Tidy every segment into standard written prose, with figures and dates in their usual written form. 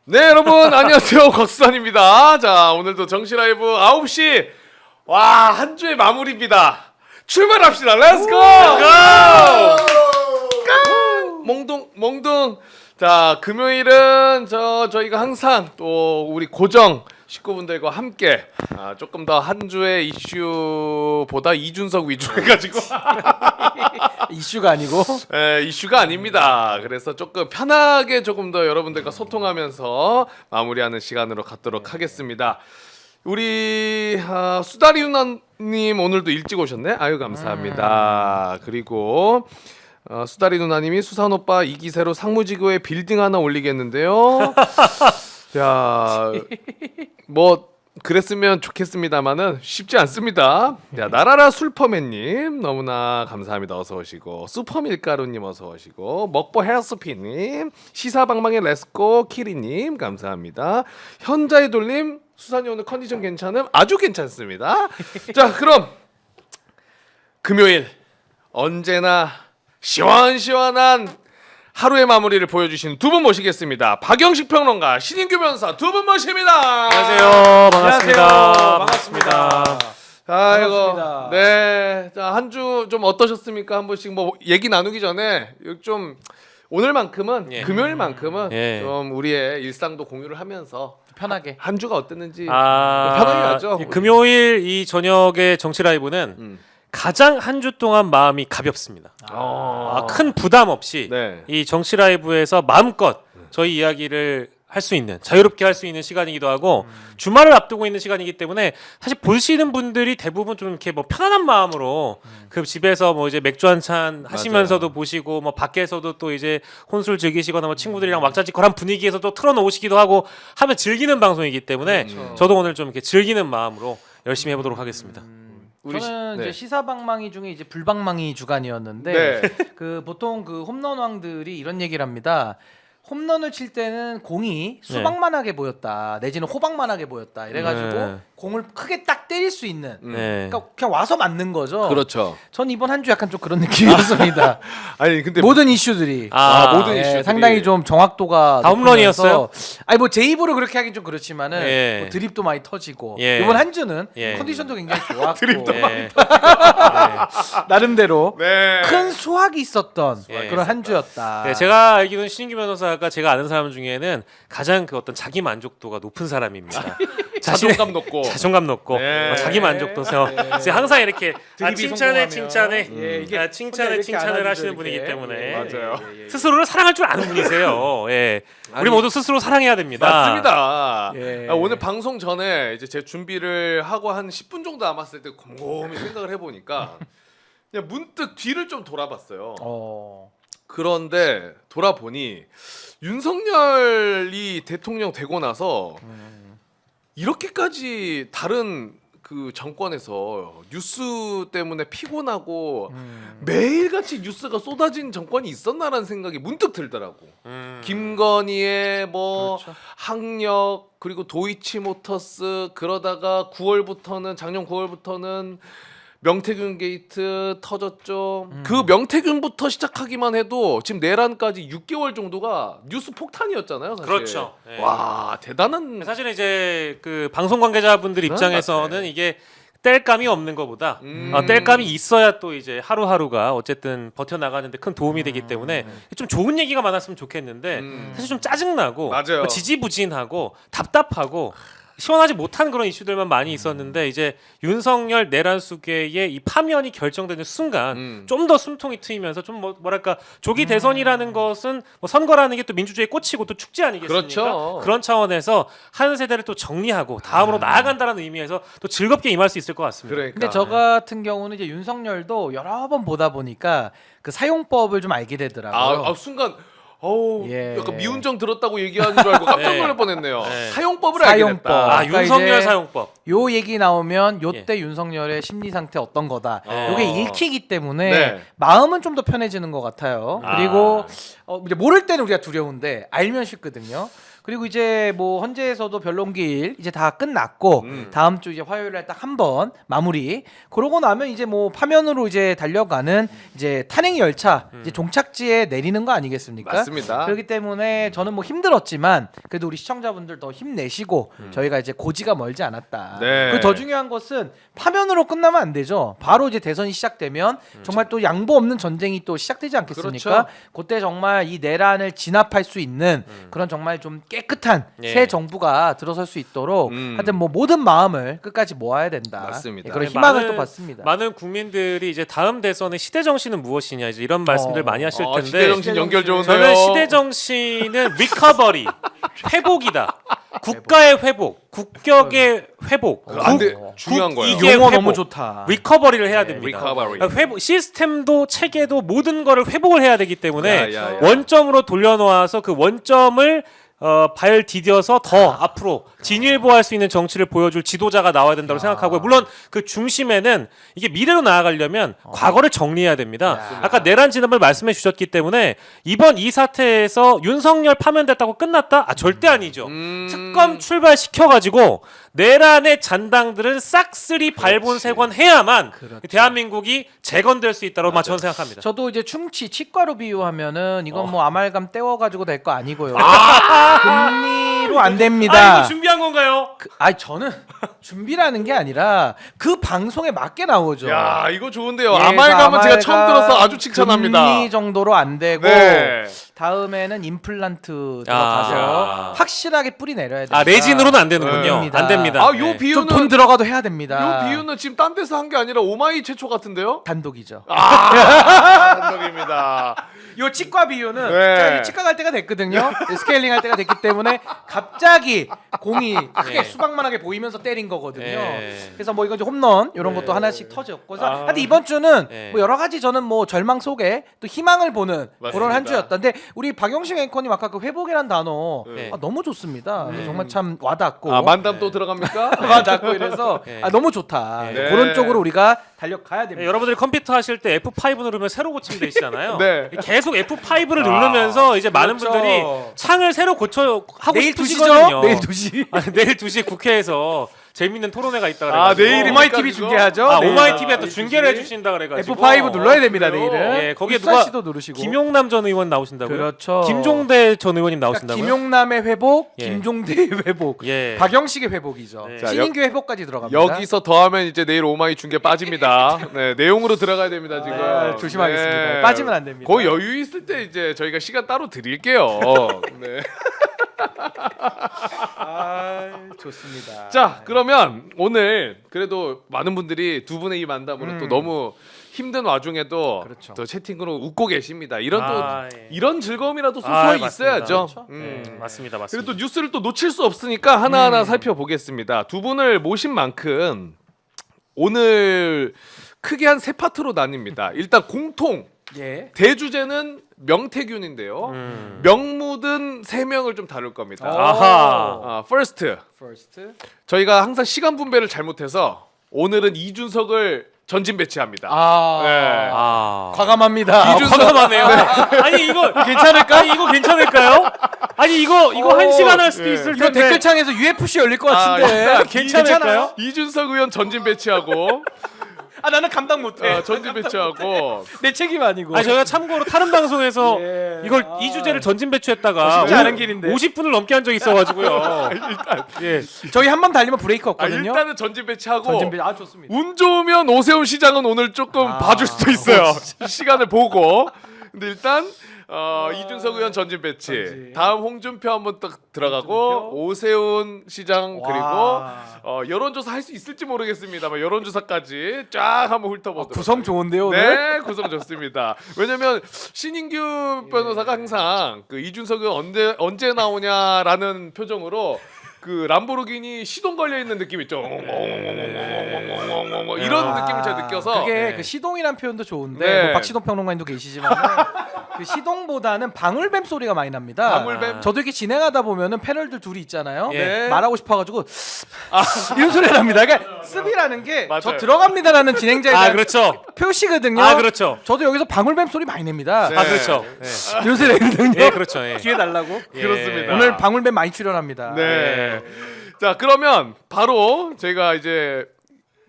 네, 여러분 안녕하세요. 곽수산입니다. 자, 오늘도 정시 라이브 9시 한 주의 마무리입니다. 출발합시다. 렛츠고! 고! 몽둥. 자, 금요일은 저희가 항상 또 우리 고정 식구분들과 함께 조금 더 한 주의 이슈보다 이준석 위주로 해가지고 이슈가 아니고 이슈가 아닙니다. 그래서 조금 편하게 조금 더 여러분들과 소통하면서 마무리하는 시간으로 갖도록 하겠습니다. 우리 수다리 누나님 오늘도 일찍 오셨네. 아유 감사합니다. 그리고 수다리 누나님이 수산 오빠 2기세로 상무지구에 빌딩 하나 올리겠는데요. 야, 뭐 그랬으면 좋겠습니다만은 쉽지 않습니다. 자, 나라라 술퍼맨님 너무나 감사합니다. 어서 오시고 슈퍼밀가루님 어서 오시고 먹보 헤어스피님 시사방망의 레스코 키리님 감사합니다. 현자의 돌림 수산이 오늘 컨디션 괜찮음? 아주 괜찮습니다. 자, 그럼 금요일 언제나 시원시원한 하루의 마무리를 보여주신 두 분 모시겠습니다. 박영식 평론가, 신인규 변호사 두 분 모십니다. 안녕하세요. 반갑습니다. 안녕하세요. 반갑습니다. 아이고, 네, 자, 한 주 좀 어떠셨습니까? 한 번씩 뭐 얘기 나누기 전에 좀 오늘만큼은 금요일만큼은 좀 우리의 일상도 공유를 하면서 편하게 한 주가 어땠는지 편하게 하죠. 금요일 이 저녁의 정치 라이브는 가장 한 주 동안 마음이 가볍습니다. 큰 부담 없이 네. 이 정치 라이브에서 마음껏 저희 이야기를 할 수 있는 자유롭게 할 수 있는 시간이기도 하고 주말을 앞두고 있는 시간이기 때문에 사실 보시는 분들이 대부분 좀 이렇게 뭐 편안한 마음으로 그 집에서 뭐 이제 맥주 한 잔 하시면서도 보시고 뭐 밖에서도 또 이제 혼술 즐기시거나 뭐 친구들이랑 막자지껄한 분위기에서 또 틀어놓으시기도 하고 하면 즐기는 방송이기 때문에 저도 오늘 좀 이렇게 즐기는 마음으로 열심히 해보도록 하겠습니다. 저는 네. 이제 시사방망이 중에 이제 불방망이 주간이었는데 네. 그 보통 그 홈런왕들이 이런 얘기를 합니다. 홈런을 칠 때는 공이 수박만하게 보였다 내지는 호박만하게 보였다 이래가지고 공을 크게 딱 때릴 수 있는 그러니까 그냥 와서 맞는 거죠. 그렇죠. 전 이번 한 주 약간 좀 그런 느낌이었습니다. 아니 근데 모든 이슈들이 모든 이슈들이 상당히 좀 정확도가 다 홈런이었어요? 높으면서 아니 뭐 제 입으로 그렇게 하긴 좀 그렇지만은 예. 뭐 드립도 많이 터지고 예. 이번 한 주는 예. 컨디션도 굉장히 좋았고 드립도 나름대로 네. 큰 수확이 있었던 예. 그런 한 주였다. 네, 제가 알기로는 신인규 변호사가 제가 아는 사람 중에는 가장 그 어떤 자기 만족도가 높은 사람입니다. 자존감 높고 자존감 높고 네. 자기 만족도서 항상 이렇게 드립이 칭찬해 성공하면. 칭찬해 예, 이게 칭찬해 이렇게 칭찬을 안아주죠, 하시는 이렇게. 분이기 때문에 맞아요. 스스로를 사랑할 줄 아는 분이세요. 예. 우리 모두 스스로 사랑해야 됩니다. 맞습니다. 예. 오늘 방송 전에 이제 제 준비를 하고 한 10분 정도 남았을 때 곰곰이 생각을 해보니까 그냥 문득 뒤를 좀 돌아봤어요. 그런데 돌아보니 윤석열이 대통령 되고 나서 이렇게까지 다른 그 정권에서 뉴스 때문에 피곤하고 매일같이 뉴스가 쏟아진 정권이 있었나라는 생각이 문득 들더라고. 김건희의 뭐 그렇죠. 학력 그리고 도이치모터스 그러다가 작년 9월부터는 명태균 게이트 터졌죠. 그 명태균부터 시작하기만 해도 지금 내란까지 6개월 정도가 뉴스 폭탄이었잖아요. 사실. 그렇죠. 예. 와 대단한. 사실은 이제 그 방송 관계자분들 입장에서는 이게 뗄감이 없는 것보다 뗄감이 있어야 또 이제 하루하루가 어쨌든 버텨 나가는데 큰 도움이 되기 때문에 좀 좋은 얘기가 많았으면 좋겠는데 사실 좀 짜증나고 맞아요. 뭐 지지부진하고 답답하고 시원하지 못한 그런 이슈들만 많이 있었는데 이제 윤석열 내란 수계의 이 파면이 결정되는 순간 좀 더 숨통이 트이면서 좀 뭐랄까 조기 대선이라는 것은 뭐 선거라는 게 또 민주주의의 꽃이고 또 축제 아니겠습니까? 그렇죠. 그런 차원에서 한 세대를 또 정리하고 다음으로 나아간다는 의미에서 또 즐겁게 임할 수 있을 것 같습니다. 그러니까. 근데 저 같은 경우는 이제 윤석열도 여러 번 보다 보니까 그 사용법을 좀 알게 되더라고요. 순간 예. 약간 미운정 들었다고 얘기하는 줄 알고 깜짝 놀랄 뻔했네요. 사용법을 알게 사용법. 됐다. 그러니까 윤석열 이제 사용법. 요 얘기 나오면 요때 윤석열의 심리 상태 어떤 거다. 요게 읽히기 때문에 네. 마음은 좀 더 편해지는 것 같아요. 그리고 이제 모를 때는 우리가 두려운데 알면 쉽거든요. 그리고 이제 뭐 헌재에서도 변론기일 이제 다 끝났고 다음 주 이제 화요일 날 딱 한 번 마무리. 그러고 나면 이제 뭐 파면으로 이제 달려가는 이제 탄핵 열차 이제 종착지에 내리는 거 아니겠습니까? 맞습니다. 그렇기 때문에 저는 뭐 힘들었지만 그래도 우리 시청자분들 더 힘내시고 저희가 이제 고지가 멀지 않았다. 네. 그리고 더 중요한 것은 파면으로 끝나면 안 되죠. 바로 이제 대선이 시작되면 정말 또 양보 없는 전쟁이 또 시작되지 않겠습니까? 그렇죠. 그때 정말 이 내란을 진압할 수 있는 그런 정말 좀 깨끗한 예. 새 정부가 들어설 수 있도록 하여튼 뭐 모든 마음을 끝까지 모아야 된다. 맞습니다. 예, 그런 네, 희망을 많은- 또 받습니다. 많은 국민들이 이제 다음 대선의 시대 정신은 무엇이냐 이제 이런 말씀들 많이 하실 텐데 시대정신 연결 좋은데요. 저는 시대 정신은 리커버리 회복이다. 국가의 회복, 국격의 회복, 안 돼. 중요한 거예요. 이게 용어 회복. 너무 좋다. 리커버리를 해야 됩니다. 리커버리. 그러니까 회복, 시스템도 체계도 모든 거를 회복을 해야 되기 때문에 야. 원점으로 돌려놓아서 그 원점을 발 디뎌서 더 앞으로 진일보할 수 있는 정치를 보여줄 지도자가 나와야 된다고 생각하고요. 물론 그 중심에는 이게 미래로 나아가려면 과거를 정리해야 됩니다. 아까 내란 진압을 말씀해 주셨기 때문에 이번 이 사태에서 윤석열 파면됐다고 끝났다? 아 절대 아니죠. 특검 출발시켜가지고 내란의 잔당들은 싹쓸이 발본색원해야만 대한민국이 재건될 수 있다고 저는 생각합니다. 저도 이제 충치 치과로 비유하면은 이건 뭐 아말감 떼워가지고 될 거 아니고요. 금리로 안 됩니다. 아 이거 준비한 건가요? 아니 저는 준비라는 게 아니라 그 방송에 맞게 나오죠. 야, 이거 좋은데요. 그래서 아말감은 제가 처음 들어서 아주 칭찬합니다. 금리 정도로 안 되고 네. 다음에는 임플란트 들어가서 확실하게 뿌리 내려야 돼요. 아 레진으로는 안 되는군요. 됩니다. 안 됩니다. 아, 요 네. 비유는 좀 돈 들어가도 해야 됩니다. 요 비유는 지금 딴 데서 한 게 아니라 오마이 최초 같은데요? 단독이죠. 단독입니다. 요 치과 비유는 네. 제가 이제 치과 갈 때가 됐거든요. 스케일링 할 때가 됐기 때문에 갑자기 공이 크게 네. 수박만하게 보이면서 때린 거거든요. 네. 그래서 뭐 이거 이제 홈런 이런 것도 하나씩 터졌고. 그래서 하여튼 이번 주는 네. 뭐 여러 가지 저는 뭐 절망 속에 또 희망을 보는 맞습니다. 그런 한 주였던데 우리 박영식 앵커님 아까 그 회복이란 단어 네. 너무 좋습니다. 정말 참 와닿고. 아, 만담 또 들어갑니까? 와닿고 이래서 네. 너무 좋다. 네. 그런 쪽으로 우리가 달려가야 네, 됩니다. 여러분들이 컴퓨터 하실 때 F5 누르면 새로 고치면 되시잖아요. 네. 계속 F5를 누르면서 이제 많은 그렇죠. 분들이 창을 새로 고쳐 하고 내일 2시죠? 싶으시거든요. 내일 2시. 아, 내일 2시에 국회에서 재밌는 토론회가 있다 그래가지고. 아, 내일입니까, 오마이 TV 그거? 중계하죠. 아, 내일. 오마이 TV에 또 내일 중계를 2시. 해주신다 그래가지고. F5 눌러야 됩니다 그래요? 내일은. 예, 거기에 울산 누가 씨도 누르시고. 김용남 전 의원 나오신다고요? 그렇죠. 김종대 전 의원님 그러니까 나오신다고요? 김용남의 회복, 예. 김종대의 회복, 예. 박영식의 회복이죠. 네. 자, 신인규 회복까지 들어갑니다. 여기서 더하면 이제 내일 오마이 중계 빠집니다. 네, 내용으로 들어가야 됩니다 지금. 아, 조심하겠습니다. 빠지면 안 됩니다. 그 여유 있을 때 이제 저희가 시간 따로 드릴게요. 네. 좋습니다. 자, 그러면 오늘 그래도 많은 분들이 두 분의 이 만담으로 또 너무 힘든 와중에도 그렇죠. 또 채팅으로 웃고 계십니다. 이런 아, 또 예. 이런 즐거움이라도 아, 소소히 맞습니다. 있어야죠. 그렇죠. 맞습니다, 맞습니다. 그리고 또 뉴스를 또 놓칠 수 없으니까 하나하나 살펴보겠습니다. 두 분을 모신 만큼 오늘 크게 한 세 파트로 나뉩니다. 일단 공통 예. 대주제는 명태균인데요. 명묻은 세 명을 좀 다룰 겁니다. 아하. first First. 저희가 항상 시간 분배를 잘못해서 오늘은 이준석을 전진 배치합니다. 네. 아. 과감합니다. 과감하네요. 아니 이거 괜찮을까? 아니 이거 괜찮을까요? 아니 이거 한 시간 할 수도 예. 있을 이거 텐데. 댓글창에서 UFC 열릴 것 아, 같은데 일단 괜찮을까요? 이준석 의원 전진 배치하고 아 나는 감당 못해. 전진 배치하고 내 책임 아니고. 아니 저희가 참고로 다른 방송에서 예. 이걸 아. 이 주제를 전진 배치했다가 쉽지 않은 길인데. 50분을 넘게 한 적이 있어가지고요. 예. 저희 한 번 달리면 브레이크 없거든요. 일단은 전진 배치하고 전진 배- 아 좋습니다. 운 좋으면 오세훈 시장은 오늘 조금 봐줄 수도 있어요. 시간을 보고. 근데 일단 이준석 의원 전진 배치. 전진. 다음 홍준표 한번 딱 들어가고 홍준표. 오세훈 시장 와. 그리고 여론조사 할 수 있을지 모르겠습니다만 여론조사까지 쫙 한번 훑어보도록. 구성 좋은데요 오늘. 네, 구성 좋습니다. 왜냐면 신인규 변호사가 항상 그 이준석은 언제 나오냐라는 표정으로 그 람보르기니 시동 걸려 있는 느낌 있죠. 이런 느낌을 제가 느껴서 그게 네. 그 시동이란 표현도 좋은데 네. 뭐 박시동 평론가님도 계시지만 그 시동보다는 방울뱀 소리가 많이 납니다. 방울뱀? 저도 이렇게 진행하다 보면은 패널들 둘이 있잖아요. 네. 말하고 싶어가지고 이런 소리가 납니다. 그러니까 습이라는 게 저 맞아요. 들어갑니다라는 진행자에 대한 그렇죠. 표시거든요. 그렇죠. 저도 여기서 방울뱀 소리 많이 냅니다. 네. 그렇죠. 이런 소리 내거든요. 예, 그렇죠. 예. 기회 달라고. 그렇습니다. 오늘 방울뱀 많이 출연합니다. 네. 자, 그러면 바로 제가 이제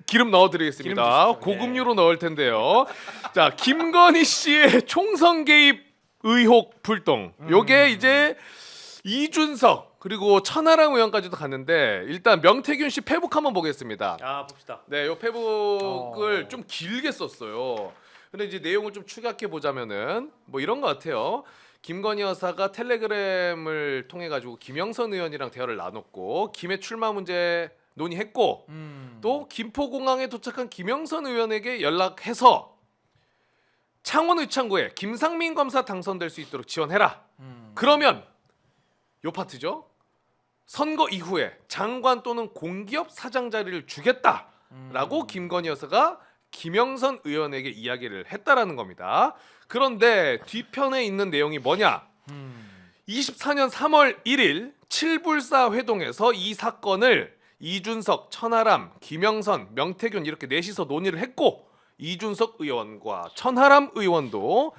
기름 넣어드리겠습니다. 기름 주십시오. 고급류로 넣을 텐데요. 자, 김건희 씨의 총선 개입 의혹 불똥. 요게 이제 이준석 그리고 천하람 의원까지도 갔는데 일단 명태균 씨 페북 한번 보겠습니다. 봅시다. 네, 요 페북을 좀 길게 썼어요. 근데 이제 내용을 좀 축약해 보자면은 뭐 이런 것 같아요. 김건희 여사가 텔레그램을 통해 가지고 김영선 의원이랑 대화를 나눴고 김해 출마 문제 논의했고 또 김포공항에 도착한 김영선 의원에게 연락해서 창원 의창구에 김상민 검사 당선될 수 있도록 지원해라. 그러면 요 파트죠. 선거 이후에 장관 또는 공기업 사장 자리를 주겠다라고 김건희 여사가 김영선 의원에게 이야기를 했다라는 겁니다. 그런데 뒤편에 있는 내용이 뭐냐? 24년 3월 1일 칠불사 회동에서 이 사건을 이준석, 천하람, 김영선, 명태균 이렇게 넷이서 논의를 했고 이준석 의원과 천하람 의원도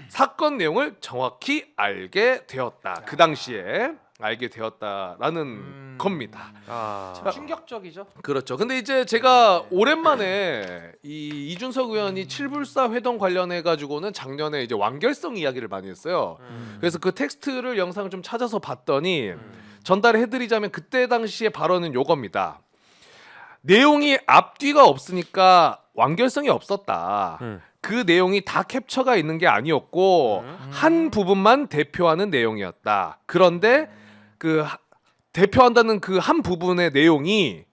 사건 내용을 정확히 알게 되었다. 그 당시에 알게 되었다라는 겁니다. 참 충격적이죠. 그렇죠. 근데 이제 제가 오랜만에 이 이준석 의원이 칠불사 회동 관련해 가지고는 작년에 이제 완결성 이야기를 많이 했어요. 그래서 그 텍스트를 영상을 좀 찾아서 봤더니 전달해 드리자면 그때 당시의 발언은 요겁니다. 내용이 앞뒤가 없으니까 완결성이 없었다. 그 내용이 다 캡처가 있는 게 아니었고 한 부분만 대표하는 내용이었다. 그런데 그 대표한다는 그 한 부분의 내용이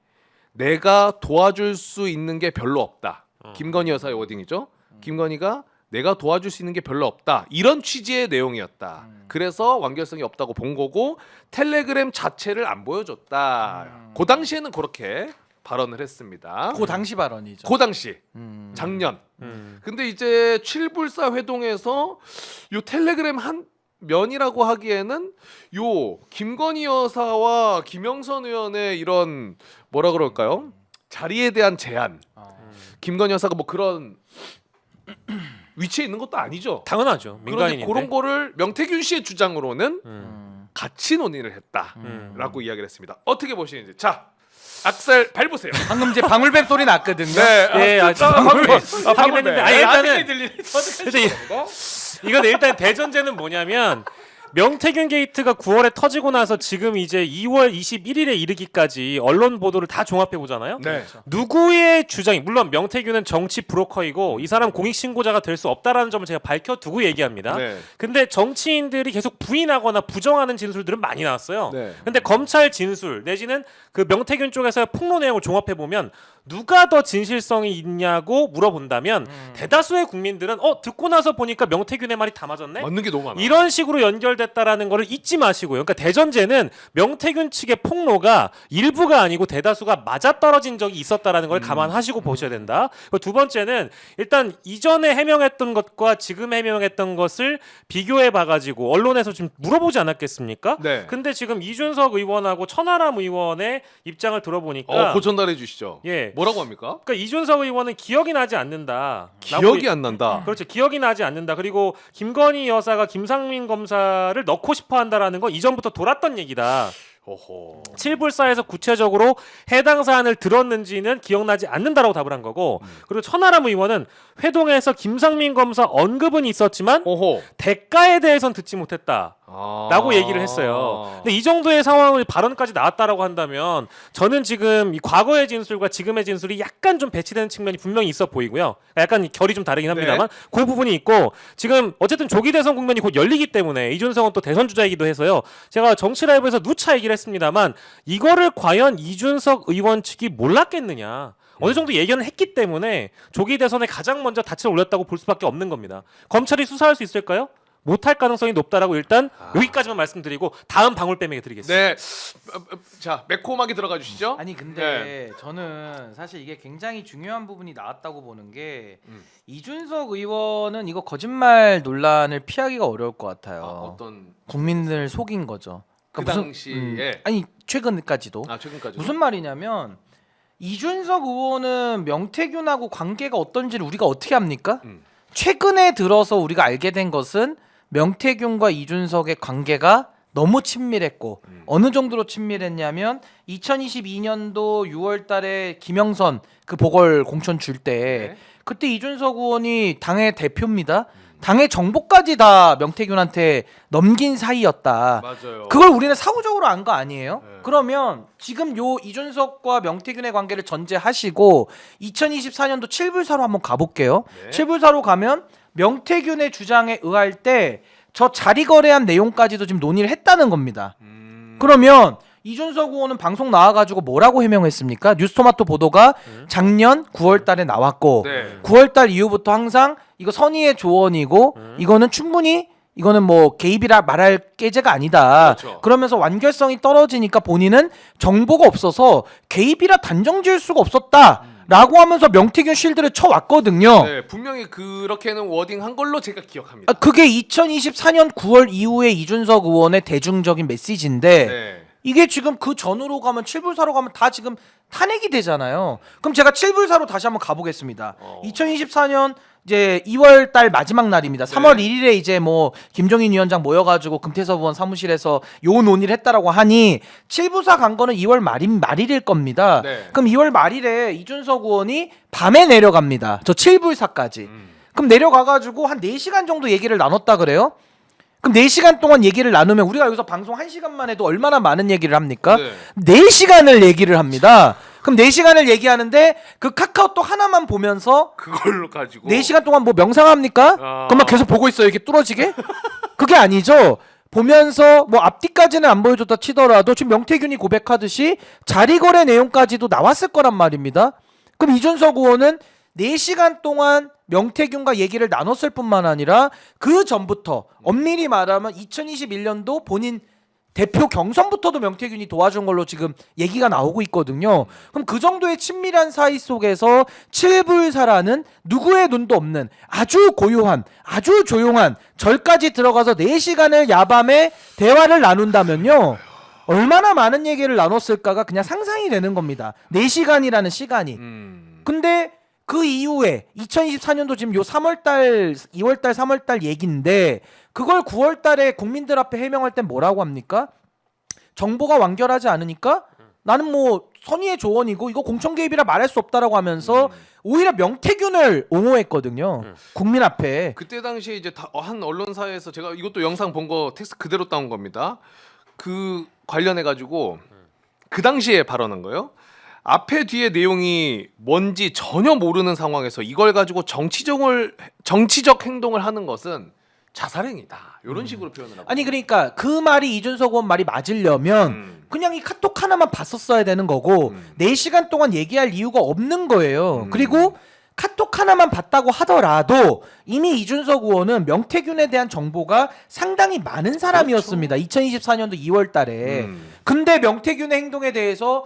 내가 도와줄 수 있는 게 별로 없다. 김건희 여사의 워딩이죠. 김건희가 내가 도와줄 수 있는 게 별로 없다. 이런 취지의 내용이었다. 그래서 완결성이 없다고 본 거고 텔레그램 자체를 안 보여줬다. 그 당시에는 그렇게 발언을 했습니다. 그 당시 발언이죠. 그 당시 작년. 근데 이제 칠불사 회동에서 요 텔레그램 한 면이라고 하기에는 요 김건희 여사와 김영선 의원의 이런 뭐라 그럴까요? 자리에 대한 제한. 김건희 여사가 뭐 그런 위치에 있는 것도 아니죠. 당연하죠. 그런데 민간인인데. 그런 거를 명태균 씨의 주장으로는 같이 논의를 했다라고 이야기를 했습니다. 어떻게 보시는지. 자, 악살 밟으세요. 방금 이제 방울뱀 소리 났거든요. 네, 하긴 했는데 일단은 일단은 이건 일단 대전제는 뭐냐면 명태균 게이트가 9월에 터지고 나서 지금 이제 2월 21일에 이르기까지 언론 보도를 다 종합해 보잖아요. 네. 누구의 주장이 물론 명태균은 정치 브로커이고 이 사람 공익 신고자가 될 수 없다라는 점을 제가 밝혀두고 얘기합니다. 네. 근데 정치인들이 계속 부인하거나 부정하는 진술들은 많이 나왔어요. 네. 근데 검찰 진술 내지는 그 명태균 쪽에서의 폭로 내용을 종합해 보면 누가 더 진실성이 있냐고 물어본다면 대다수의 국민들은 듣고 나서 보니까 명태균의 말이 다 맞았네. 맞는 게 너무 많아. 이런 식으로 연결됐다라는 거를 잊지 마시고요. 그러니까 대전제는 명태균 측의 폭로가 일부가 아니고 대다수가 맞아떨어진 적이 있었다라는 걸 감안하시고 보셔야 된다. 그리고 두 번째는 일단 이전에 해명했던 것과 지금 해명했던 것을 비교해 봐가지고 언론에서 좀 물어보지 않았겠습니까? 네. 근데 지금 이준석 의원하고 천하람 의원의 입장을 들어보니까 전달해 주시죠. 예. 뭐라고 합니까? 그러니까 이준석 의원은 기억이 나지 않는다. 기억이 안 난다. 그렇죠. 기억이 나지 않는다. 그리고 김건희 여사가 김상민 검사를 넣고 싶어 한다라는 건 이전부터 돌았던 얘기다. 호호. 칠불사에서 구체적으로 해당 사안을 들었는지는 기억나지 않는다라고 답을 한 거고 그리고 천하람 의원은 회동에서 김상민 검사 언급은 있었지만 오호. 대가에 대해서는 듣지 못했다. 라고 얘기를 했어요. 근데 이 정도의 상황을 발언까지 나왔다라고 한다면 저는 지금 이 과거의 진술과 지금의 진술이 약간 좀 배치되는 측면이 분명히 있어 보이고요. 약간 결이 좀 다르긴 합니다만 그 부분이 있고 지금 어쨌든 조기 대선 국면이 곧 열리기 때문에 이준석은 또 대선 주자이기도 해서요. 제가 정치라이브에서 누차 얘기를 했습니다만 이거를 과연 이준석 의원 측이 몰랐겠느냐. 어느 정도 예견을 했기 때문에 조기 대선에 가장 먼저 닻을 올렸다고 볼 수밖에 없는 겁니다. 검찰이 수사할 수 있을까요? 못할 가능성이 높다라고 일단 여기까지만 말씀드리고 다음 방울뱀에게 드리겠습니다. 네. 자, 매콤하게 들어가 주시죠. 아니 근데 저는 사실 이게 굉장히 중요한 부분이 나왔다고 보는 게 이준석 의원은 이거 거짓말 논란을 피하기가 어려울 것 같아요. 어떤 국민을 속인 거죠. 그 그러니까 당시에 아니 최근까지도 최근까지 무슨 말이냐면 이준석 의원은 명태균하고 관계가 어떤지를 우리가 어떻게 합니까? 최근에 들어서 우리가 알게 된 것은 명태균과 이준석의 관계가 너무 친밀했고 어느 정도로 친밀했냐면 2022년도 6월 달에 김영선 그 보궐 공천 줄 때 네. 그때 이준석 의원이 당의 대표입니다. 당의 정보까지 다 명태균한테 넘긴 사이였다. 맞아요. 그걸 우리는 사후적으로 안 거 아니에요? 네. 그러면 지금 요 이준석과 명태균의 관계를 전제하시고 2024년도 7불사로 한번 가볼게요. 네. 7불사로 가면 명태균의 주장에 의할 때 저 자리 거래한 내용까지도 지금 논의를 했다는 겁니다. 그러면 이준석 의원은 방송 나와가지고 뭐라고 해명했습니까? 뉴스토마토 보도가 작년 9월달에 나왔고 네. 9월달 이후부터 항상 이거 선의의 조언이고 이거는 충분히 이거는 뭐 개입이라 말할 깨제가 아니다. 그렇죠. 그러면서 완결성이 떨어지니까 본인은 정보가 없어서 개입이라 단정지을 수가 없었다. 라고 하면서 명태균 쉴드를 쳐왔거든요. 네, 분명히 그렇게는 워딩한 걸로 제가 기억합니다. 그게 2024년 9월 이후에 이준석 의원의 대중적인 메시지인데 네. 이게 지금 그 전으로 가면 7불사로 가면 다 지금 탄핵이 되잖아요. 그럼 제가 7불사로 다시 한번 가보겠습니다. 2024년 이제 2월 달 마지막 날입니다. 3월 1일에 이제 뭐 김종인 위원장 모여가지고 금태섭 의원 사무실에서 요 논의를 했다라고 하니 7부사 간 거는 2월 말일일 겁니다. 네. 그럼 2월 말일에 이준석 의원이 밤에 내려갑니다. 저 7불사까지. 그럼 내려가가지고 한 4시간 정도 얘기를 나눴다 그래요? 그럼 4시간 동안 얘기를 나누면 우리가 여기서 방송 1시간만 해도 얼마나 많은 얘기를 합니까? 네. 4시간을 얘기를 합니다. 그럼 4시간을 얘기하는데 그 카카오톡 하나만 보면서 그걸로 가지고 4시간 동안 뭐 명상합니까? 그것만 계속 보고 있어요. 이게 뚫어지게? 그게 아니죠. 보면서 뭐 앞뒤까지는 안 보여줬다 치더라도 지금 명태균이 고백하듯이 자리거래 내용까지도 나왔을 거란 말입니다. 그럼 이준석 의원은 4시간 동안 명태균과 얘기를 나눴을 뿐만 아니라 그 전부터 엄밀히 말하면 2021년도 본인 대표 경선부터도 명태균이 도와준 걸로 지금 얘기가 나오고 있거든요. 그럼 그 정도의 친밀한 사이 속에서 7불사라는 누구의 눈도 없는 아주 고요한 아주 조용한 절까지 들어가서 4시간을 야밤에 대화를 나눈다면요. 얼마나 많은 얘기를 나눴을까가 그냥 상상이 되는 겁니다. 4시간이라는 시간이. 근데 그 이후에 2024년도 지금 요 3월달, 2월달, 3월달 얘기인데 그걸 9월달에 국민들 앞에 해명할 땐 뭐라고 합니까? 정보가 완결하지 않으니까 나는 뭐 선의의 조언이고 이거 공천 개입이라 말할 수 없다라고 하면서 오히려 명태균을 옹호했거든요. 국민 앞에. 그때 당시에 이제 한 언론사에서 제가 이것도 영상 본 거 텍스트 그대로 따온 겁니다. 그 관련해 가지고 그 당시에 발언한 거예요. 앞에 뒤에 내용이 뭔지 전혀 모르는 상황에서 이걸 가지고 정치적 행동을 하는 것은 자살행위다. 이런 식으로 표현을 하고. 아니 그러니까 그 말이 이준석 의원 말이 맞으려면 그냥 이 카톡 하나만 봤었어야 되는 거고 4시간 동안 얘기할 이유가 없는 거예요. 그리고 카톡 하나만 봤다고 하더라도 이미 이준석 의원은 명태균에 대한 정보가 상당히 많은 사람이었습니다. 2024년도 2월 달에. 근데 명태균의 행동에 대해서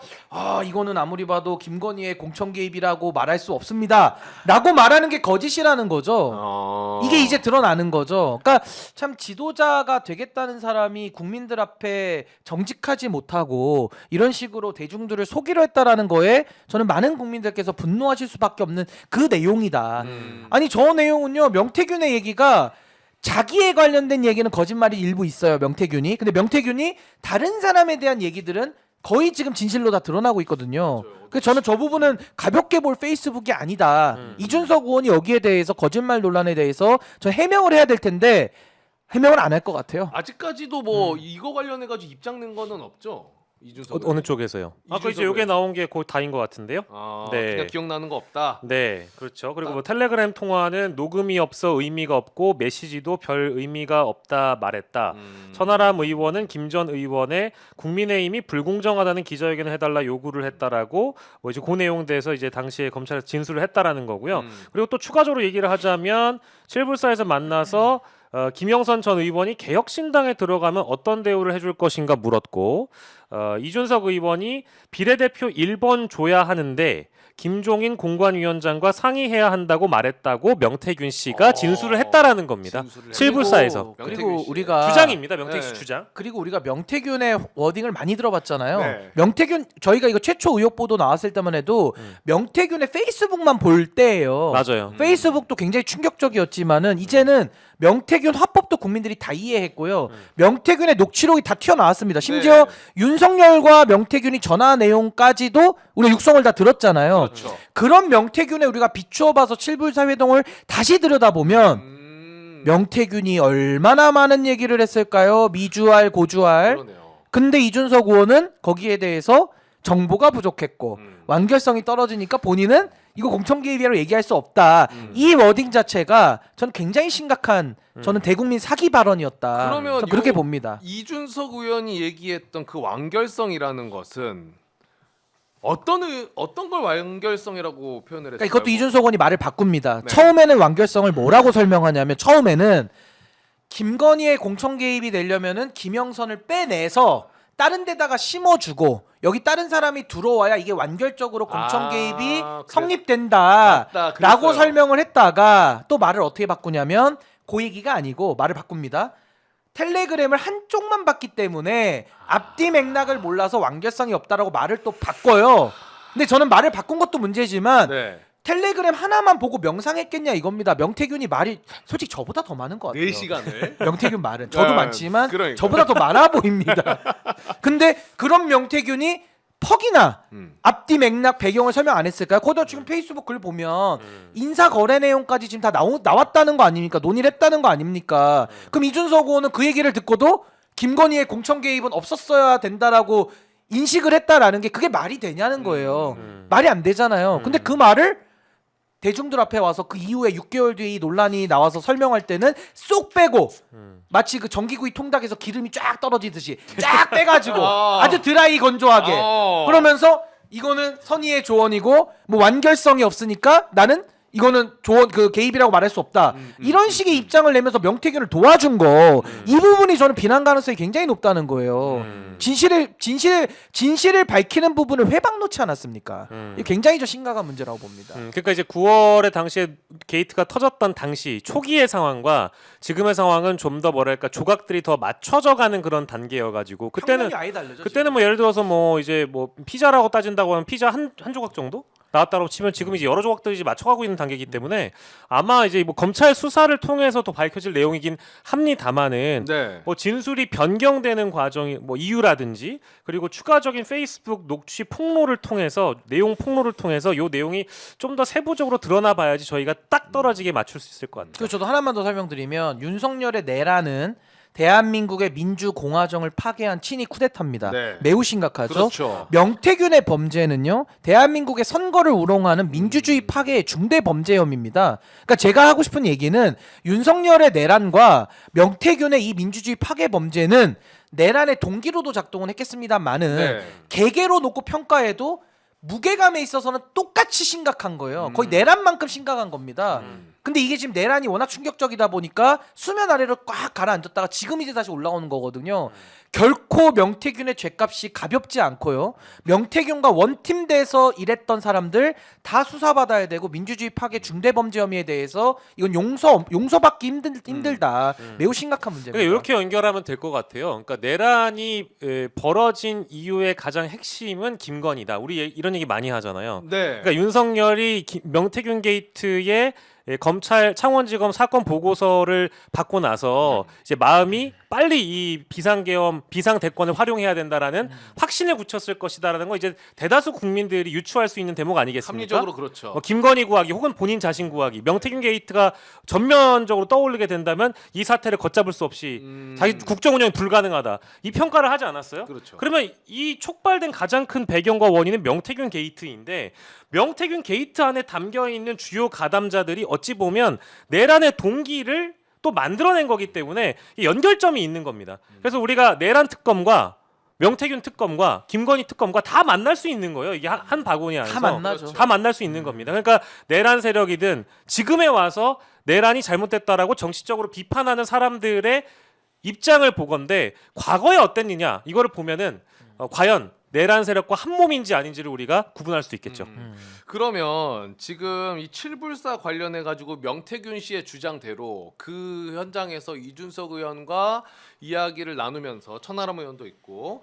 이거는 아무리 봐도 김건희의 공천 개입이라고 말할 수 없습니다. 라고 말하는 게 거짓이라는 거죠. 이게 이제 드러나는 거죠. 그러니까 참 지도자가 되겠다는 사람이 국민들 앞에 정직하지 못하고 이런 식으로 대중들을 속이려 했다라는 거에 저는 많은 국민들께서 분노하실 수밖에 없는 그 내용이다. 아니 저 내용은요. 명태균의 얘기가 자기에 관련된 얘기는 거짓말이 일부 있어요. 명태균이. 근데 명태균이 다른 사람에 대한 얘기들은 거의 지금 진실로 다 드러나고 있거든요. 그래서 저는 저 부분은 가볍게 볼 페이스북이 아니다. 이준석 의원이 여기에 대해서 거짓말 논란에 대해서 저 해명을 해야 될 텐데 해명을 안 할 것 같아요. 아직까지도 뭐 이거 관련해 가지고 입장 낸 거는 없죠. 이준석 어느 쪽에서요? 아까 이제 요게 나온 게 거의 다인 것 같은데요. 네. 그냥 기억나는 거 없다. 네, 그렇죠. 그리고 뭐 텔레그램 통화는 녹음이 없어 의미가 없고 메시지도 별 의미가 없다 말했다. 천하람 의원은 김 전 의원의 국민의힘이 불공정하다는 기자회견을 해달라 요구를 했다라고 뭐 이제 그 내용 대해서 이제 당시에 검찰에서 진술을 했다라는 거고요. 그리고 또 추가적으로 얘기를 하자면 7불사에서 만나서 김영선 전 의원이 개혁신당에 들어가면 어떤 대우를 해줄 것인가 물었고 이준석 의원이 비례대표 1번 줘야 하는데 김종인 공관위원장과 상의해야 한다고 말했다고 명태균 씨가 진술을 했다라는 겁니다. 진술을 칠불사에서. 그리고 명태균 씨. 우리가 주장입니다. 명태균 씨 네. 주장. 그리고 우리가 명태균의 워딩을 많이 들어봤잖아요. 네. 명태균 저희가 이거 최초 의혹 보도 나왔을 때만 해도 명태균의 페이스북만 볼 때예요. 맞아요. 페이스북도 굉장히 충격적이었지만은 이제는 명태균 화법도 국민들이 다 이해했고요. 명태균의 녹취록이 다 튀어나왔습니다. 심지어 네. 윤석열과 명태균이 전화 내용까지도 우리가 육성을 다 들었잖아요. 그렇죠. 그런 명태균의 우리가 비추어봐서 칠불사 회동을 다시 들여다보면 명태균이 얼마나 많은 얘기를 했을까요? 미주알 고주알. 그러네요. 근데 이준석 의원은 거기에 대해서 정보가 부족했고 완결성이 떨어지니까 본인은 이거 공천 개입이라고 얘기할 수 없다. 이 워딩 자체가 저는 굉장히 심각한 저는 대국민 사기 발언이었다. 그러면 저는 그렇게 요 봅니다. 이준석 의원이 얘기했던 그 완결성이라는 것은 어떤 걸 완결성이라고 표현을 했을까요? 그러니까 이것도 이준석 의원이 말을 바꿉니다. 네. 처음에는 완결성을 뭐라고 설명하냐면 처음에는 김건희의 공천 개입이 되려면은 김영선을 빼내서 다른 데다가 심어주고 여기 다른 사람이 들어와야 이게 완결적으로 공천 개입이 성립된다라고 맞다, 그랬어요. 설명을 했다가 또 말을 어떻게 바꾸냐면 그 얘기가 아니고 말을 바꿉니다. 텔레그램을 한쪽만 봤기 때문에 앞뒤 맥락을 몰라서 완결성이 없다라고 말을 또 바꿔요. 근데 저는 말을 바꾼 것도 문제지만 네. 텔레그램 하나만 보고 명상했겠냐 이겁니다. 명태균이 말이 솔직히 저보다 더 많은 것 같아요. 4시간을 명태균 말은 저도 네, 많지만 그러니까. 저보다 더 많아 보입니다. 근데 그런 명태균이 퍽이나 앞뒤 맥락 배경을 설명 안 했을까요? 거기다 지금 페이스북 글 보면 인사 거래 내용까지 지금 다 나왔다는 거 아닙니까? 논의를 했다는 거 아닙니까? 그럼 이준석 의원은 그 얘기를 듣고도 김건희의 공천 개입은 없었어야 된다라고 인식을 했다라는 게 그게 말이 되냐는 거예요. 말이 안 되잖아요. 근데 그 말을 대중들 앞에 와서 그 이후에 6개월 뒤에 이 논란이 나와서 설명할 때는 쏙 빼고 마치 그 전기구이 통닭에서 기름이 쫙 떨어지듯이 쫙 빼가지고 아주 드라이 건조하게 그러면서 이거는 선의의 조언이고 뭐 완결성이 없으니까 나는 이거는 조언 그 개입이라고 말할 수 없다. 이런 식의 입장을 내면서 명태균을 도와준 거 이 부분이 저는 비난 가능성이 굉장히 높다는 거예요. 진실을 밝히는 부분을 회방 놓지 않았습니까? 이게 굉장히 저 심각한 문제라고 봅니다. 그러니까 이제 9월에 당시에 게이트가 터졌던 당시 초기의 상황과 지금의 상황은 좀 더 뭐랄까 조각들이 더 맞춰져 가는 그런 단계여가지고 그때는 아예 다르죠. 그때는 뭐 예를 들어서 뭐 이제 뭐 피자라고 따진다고 하면 피자 한 조각 정도 나왔다고 치면 지금 이제 여러 조각들이 이제 맞춰가고 있는 단계이기 때문에 아마 이제 뭐 검찰 수사를 통해서 더 밝혀질 내용이긴 합니다만은 네. 뭐 진술이 변경되는 과정이 뭐 이유라든지 그리고 추가적인 페이스북 녹취 폭로를 통해서 내용 폭로를 통해서 요 내용이 좀 더 세부적으로 드러나 봐야지 저희가 딱 떨어지게 맞출 수 있을 것 같아요. 그리고 저도 하나만 더 설명드리면 윤석열의 내라는 대한민국의 민주공화정을 파괴한 친위 쿠데타입니다. 네. 매우 심각하죠. 그렇죠. 명태균의 범죄는요, 대한민국의 선거를 우롱하는 민주주의 파괴의 중대 범죄 혐의입니다. 그러니까 제가 하고 싶은 얘기는 윤석열의 내란과 명태균의 이 민주주의 파괴 범죄는 내란의 동기로도 작동은 했겠습니다만은 네. 개개로 놓고 평가해도 무게감에 있어서는 똑같이 심각한 거예요. 거의 내란만큼 심각한 겁니다. 근데 이게 지금 내란이 워낙 충격적이다 보니까 수면 아래로 꽉 가라앉았다가 지금 이제 다시 올라오는 거거든요. 결코 명태균의 죄값이 가볍지 않고요. 명태균과 원팀 돼서 일했던 사람들 다 수사받아야 되고 민주주의 파괴 중대범죄 혐의에 대해서 이건 용서받기 힘들다. 매우 심각한 문제입니다. 그러니까 이렇게 연결하면 될 것 같아요. 그러니까 내란이 벌어진 이유의 가장 핵심은 김건희다. 우리 이런 얘기 많이 하잖아요. 네. 그러니까 윤석열이 명태균 게이트에 검찰 창원지검 사건 보고서를 받고 나서 이제 마음이 빨리 이 비상계엄 비상대권을 활용해야 된다라는 확신을 굳혔을 것이다라는 거 이제 대다수 국민들이 유추할 수 있는 대목 아니겠습니까? 합리적으로 그렇죠. 뭐 김건희 구하기 혹은 본인 자신 구하기 명태균 게이트가 전면적으로 떠오르게 된다면 이 사태를 걷잡을 수 없이 자기 국정 운영이 불가능하다 이 평가를 하지 않았어요? 그렇죠. 그러면 이 촉발된 가장 큰 배경과 원인은 명태균 게이트인데 명태균 게이트 안에 담겨 있는 주요 가담자들이 어찌 보면 내란의 동기를 또 만들어낸 거기 때문에 이 연결점이 있는 겁니다. 그래서 우리가 내란 특검과 명태균 특검과 김건희 특검과 다 만날 수 있는 거예요. 이게 한 바구니 안에서 다 만나죠. 그렇죠. 다 만날 수 있는 겁니다. 그러니까 내란 세력이든 지금에 와서 내란이 잘못됐다라고 정치적으로 비판하는 사람들의 입장을 보건데 과거에 어땠느냐 이거를 보면은 과연 내란 세력과 한 몸인지 아닌지를 우리가 구분할 수 있겠죠. 그러면 지금 이 칠불사 관련해 가지고 명태균 씨의 주장대로 그 현장에서 이준석 의원과 이야기를 나누면서 천하람 의원도 있고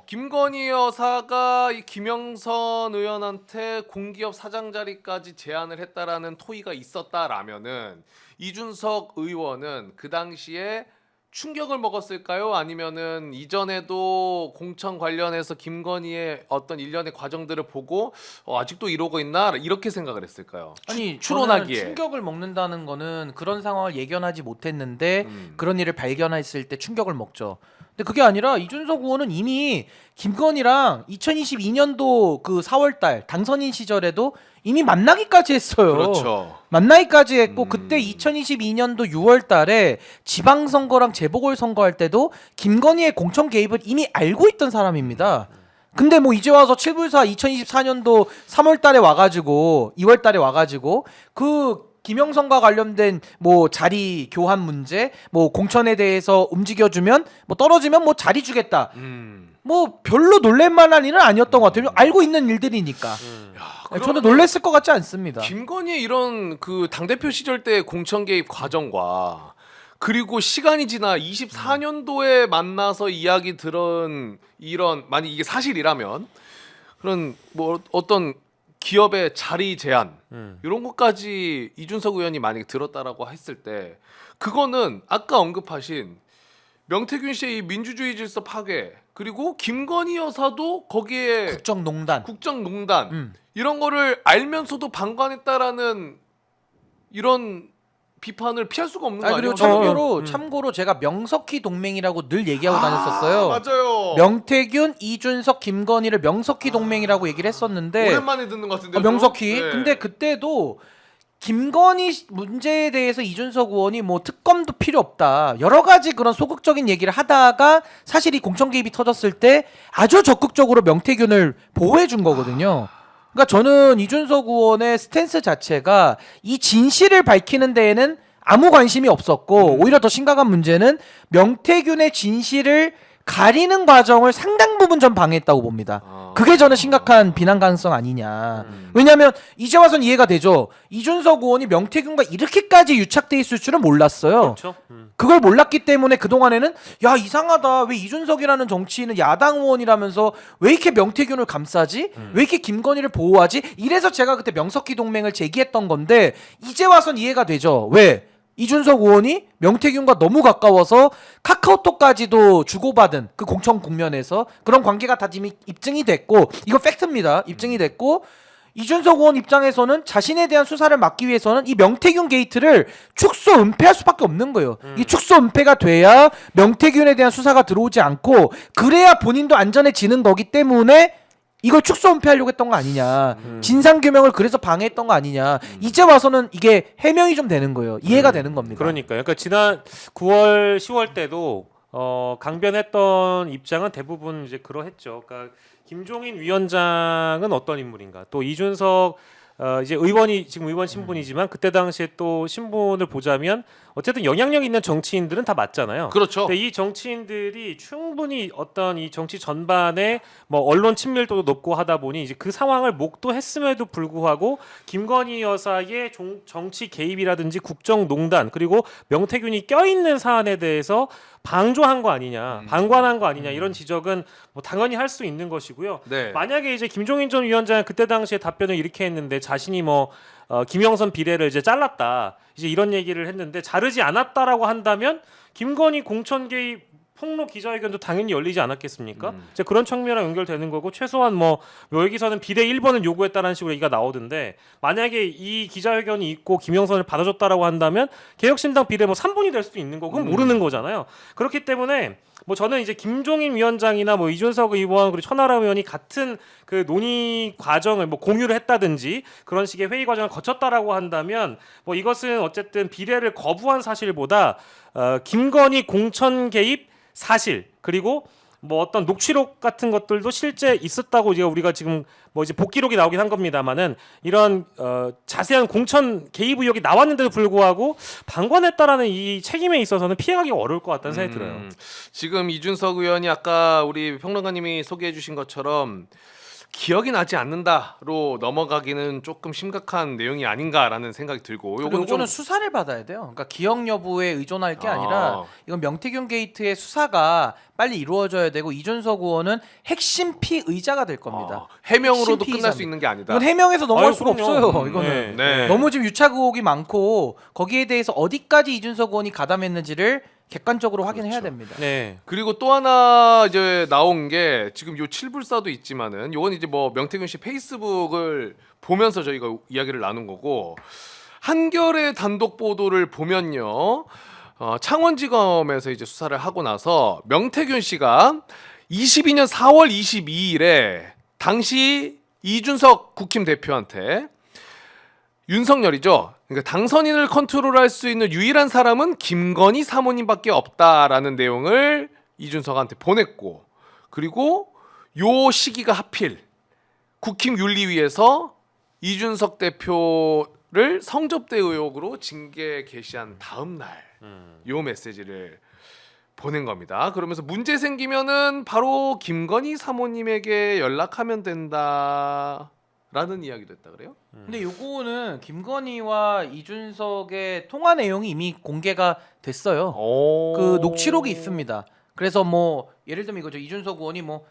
김건희 여사가 이 김영선 의원한테 공기업 사장 자리까지 제안을 했다라는 토의가 있었다라면은 이준석 의원은 그 당시에 충격을 먹었을까요? 아니면은 이전에도 공천 관련해서 김건희의 어떤 일련의 과정들을 보고 아직도 이러고 있나 이렇게 생각을 했을까요? 아니 추론하기에. 저는 충격을 먹는다는 거는 그런 상황을 예견하지 못했는데 그런 일을 발견했을 때 충격을 먹죠. 근데 그게 아니라 이준석 의원은 이미 김건희랑 2022년도 그 4월달 당선인 시절에도 이미 만나기까지 했어요. 그렇죠. 만나기까지 했고 그때 2022년도 6월달에 지방선거랑 재보궐선거할 때도 김건희의 공천 개입을 이미 알고 있던 사람입니다. 근데 뭐 이제 와서 칠불사 2024년도 3월달에 와가지고 2월달에 와가지고 그 김영선과 관련된 뭐 자리 교환 문제, 뭐 공천에 대해서 움직여주면 뭐 떨어지면 뭐 자리 주겠다. 뭐 별로 놀랄만한 일은 아니었던 것 같아요. 알고 있는 일들이니까. 야, 저는 놀랬을 것 같지 않습니다. 김건희의 이런 그 당대표 시절 때 공천 개입 과정과 그리고 시간이 지나 24년도에 만나서 이야기 들은 이런 만약 이게 사실이라면 그런 뭐 어떤 기업의 자리 제한 이런 것까지 이준석 의원이 만약에 들었다라고 했을 때 그거는 아까 언급하신 명태균 씨의 이 민주주의 질서 파괴 그리고 김건희 여사도 거기에 국정농단 이런 거를 알면서도 방관했다라는 이런 비판을 피할 수가 없는 거 아니에요? 그리고 참고로 제가 명석희 동맹이라고 늘 얘기하고 다녔었어요. 맞아요. 명태균, 이준석, 김건희를 명석희 동맹이라고 얘기를 했었는데 오랜만에 듣는 것 같은데. 명석희. 네. 근데 그때도 김건희 문제에 대해서 이준석 의원이 뭐 특검도 필요 없다. 여러 가지 그런 소극적인 얘기를 하다가 사실 이 공천 개입이 터졌을 때 아주 적극적으로 명태균을 보호해 준 거거든요. 그러니까 저는 이준석 의원의 스탠스 자체가 이 진실을 밝히는 데에는 아무 관심이 없었고 오히려 더 심각한 문제는 명태균의 진실을 가리는 과정을 상당 부분 전 방해했다고 봅니다. 그게 저는 심각한 비난 가능성 아니냐. 왜냐하면 이제 와선 이해가 되죠. 이준석 의원이 명태균과 이렇게까지 유착돼 있을 줄은 몰랐어요. 그렇죠. 그걸 몰랐기 때문에 그동안에는 야 이상하다. 왜 이준석이라는 정치인은 야당 의원이라면서 왜 이렇게 명태균을 감싸지? 왜 이렇게 김건희를 보호하지? 이래서 제가 그때 명석희 동맹을 제기했던 건데 이제 와선 이해가 되죠. 왜? 이준석 의원이 명태균과 너무 가까워서 카카오톡까지도 주고받은 그 공천 국면에서 그런 관계가 다 이미 입증이 됐고 이거 팩트입니다. 입증이 됐고 이준석 의원 입장에서는 자신에 대한 수사를 막기 위해서는 이 명태균 게이트를 축소 은폐할 수밖에 없는 거예요. 이 축소 은폐가 돼야 명태균에 대한 수사가 들어오지 않고 그래야 본인도 안전해지는 거기 때문에 이걸 축소 은폐하려고 했던 거 아니냐. 진상규명을 그래서 방해했던 거 아니냐. 이제 와서는 이게 해명이 좀 되는 거예요. 이해가 되는 겁니다. 그러니까요. 그러니까 지난 9월, 10월 때도 강변했던 입장은 대부분 이제 그러했죠. 그러니까 김종인 위원장은 어떤 인물인가? 또 이준석 이제 의원이 지금 의원 신분이지만 그때 당시에 또 신분을 보자면 어쨌든 영향력 있는 정치인들은 다 맞잖아요. 그렇죠. 근데 이 정치인들이 충분히 어떤 이 정치 전반에 뭐 언론 친밀도도 높고 하다 보니 이제 그 상황을 목도했음에도 불구하고 김건희 여사의 정치 개입이라든지 국정농단 그리고 명태균이 껴있는 사안에 대해서 방조한 거 아니냐, 방관한 거 아니냐 이런 지적은 뭐 당연히 할 수 있는 것이고요. 네. 만약에 이제 김종인 전 위원장은 그때 당시에 답변을 이렇게 했는데 자신이 뭐 김영선 비례를 이제 잘랐다 이제 이런 얘기를 했는데 자르지 않았다라고 한다면 김건희 공천 개입 폭로 기자회견도 당연히 열리지 않았겠습니까? 이제 그런 측면이랑 연결되는 거고 최소한 뭐 여기서는 비례 1번을 요구했다라는 식으로 얘기가 나오던데 만약에 이 기자회견이 있고 김영선을 받아줬다라고 한다면 개혁신당 비례 뭐 3번이 될 수도 있는 거고 그건 모르는 거잖아요. 그렇기 때문에 뭐 저는 이제 김종인 위원장이나 뭐 이준석 의원 그리고 천하람 의원이 같은 그 논의 과정을 뭐 공유를 했다든지 그런 식의 회의 과정을 거쳤다라고 한다면 뭐 이것은 어쨌든 비례를 거부한 사실보다 김건희 공천 개입 사실 그리고 뭐 어떤 녹취록 같은 것들도 실제 있었다고 우리가 지금 뭐 이제 복기록이 나오긴 한 겁니다만은 이런 자세한 공천 개입 의혹이 나왔는데도 불구하고 방관했다라는 이 책임에 있어서는 피해가기가 어려울 것 같다는 생각이 들어요. 지금 이준석 의원이 아까 우리 평론가님이 소개해주신 것처럼 기억이 나지 않는다로 넘어가기는 조금 심각한 내용이 아닌가라는 생각이 들고 요거는 좀 수사를 받아야 돼요. 그러니까 기억 여부에 의존할 게 아. 아니라 이건 명태균 게이트의 수사가 빨리 이루어져야 되고 이준석 의원은 핵심 피의자가 될 겁니다. 해명으로도 핵심 끝날 수 피의자입니다. 있는 게 아니다. 이건 해명에서 넘어갈 아유, 수가 그럼요. 없어요. 이거는 네. 너무 지금 유착 의혹이 많고 거기에 대해서 어디까지 이준석 의원이 가담했는지를 객관적으로 확인해야 됩니다. 네. 그리고 또 하나 이제 나온 게 지금 요 칠불사도 있지만은 요건 이제 뭐 명태균 씨 페이스북을 보면서 저희가 이야기를 나눈 거고 한겨레 단독 보도를 보면요. 창원지검에서 이제 수사를 하고 나서 명태균 씨가 22년 4월 22일에 당시 이준석 국힘 대표한테 윤석열이죠. 그러니까 당선인을 컨트롤할 수 있는 유일한 사람은 김건희 사모님밖에 없다라는 내용을 이준석한테 보냈고 그리고 요 시기가 하필 국힘 윤리위에서 이준석 대표를 성접대 의혹으로 징계 게시한 다음 날 요 메시지를 보낸 겁니다. 그러면서 문제 생기면은 바로 김건희 사모님에게 연락하면 된다라는 이야기를 했다 그래요? 근데 요거는 김건희와 이준석의 통화 내용이 이미 공개가 됐어요. 그 녹취록이 있습니다. 그래서 뭐 예를 들면 이거죠. 이준석 의원이 뭐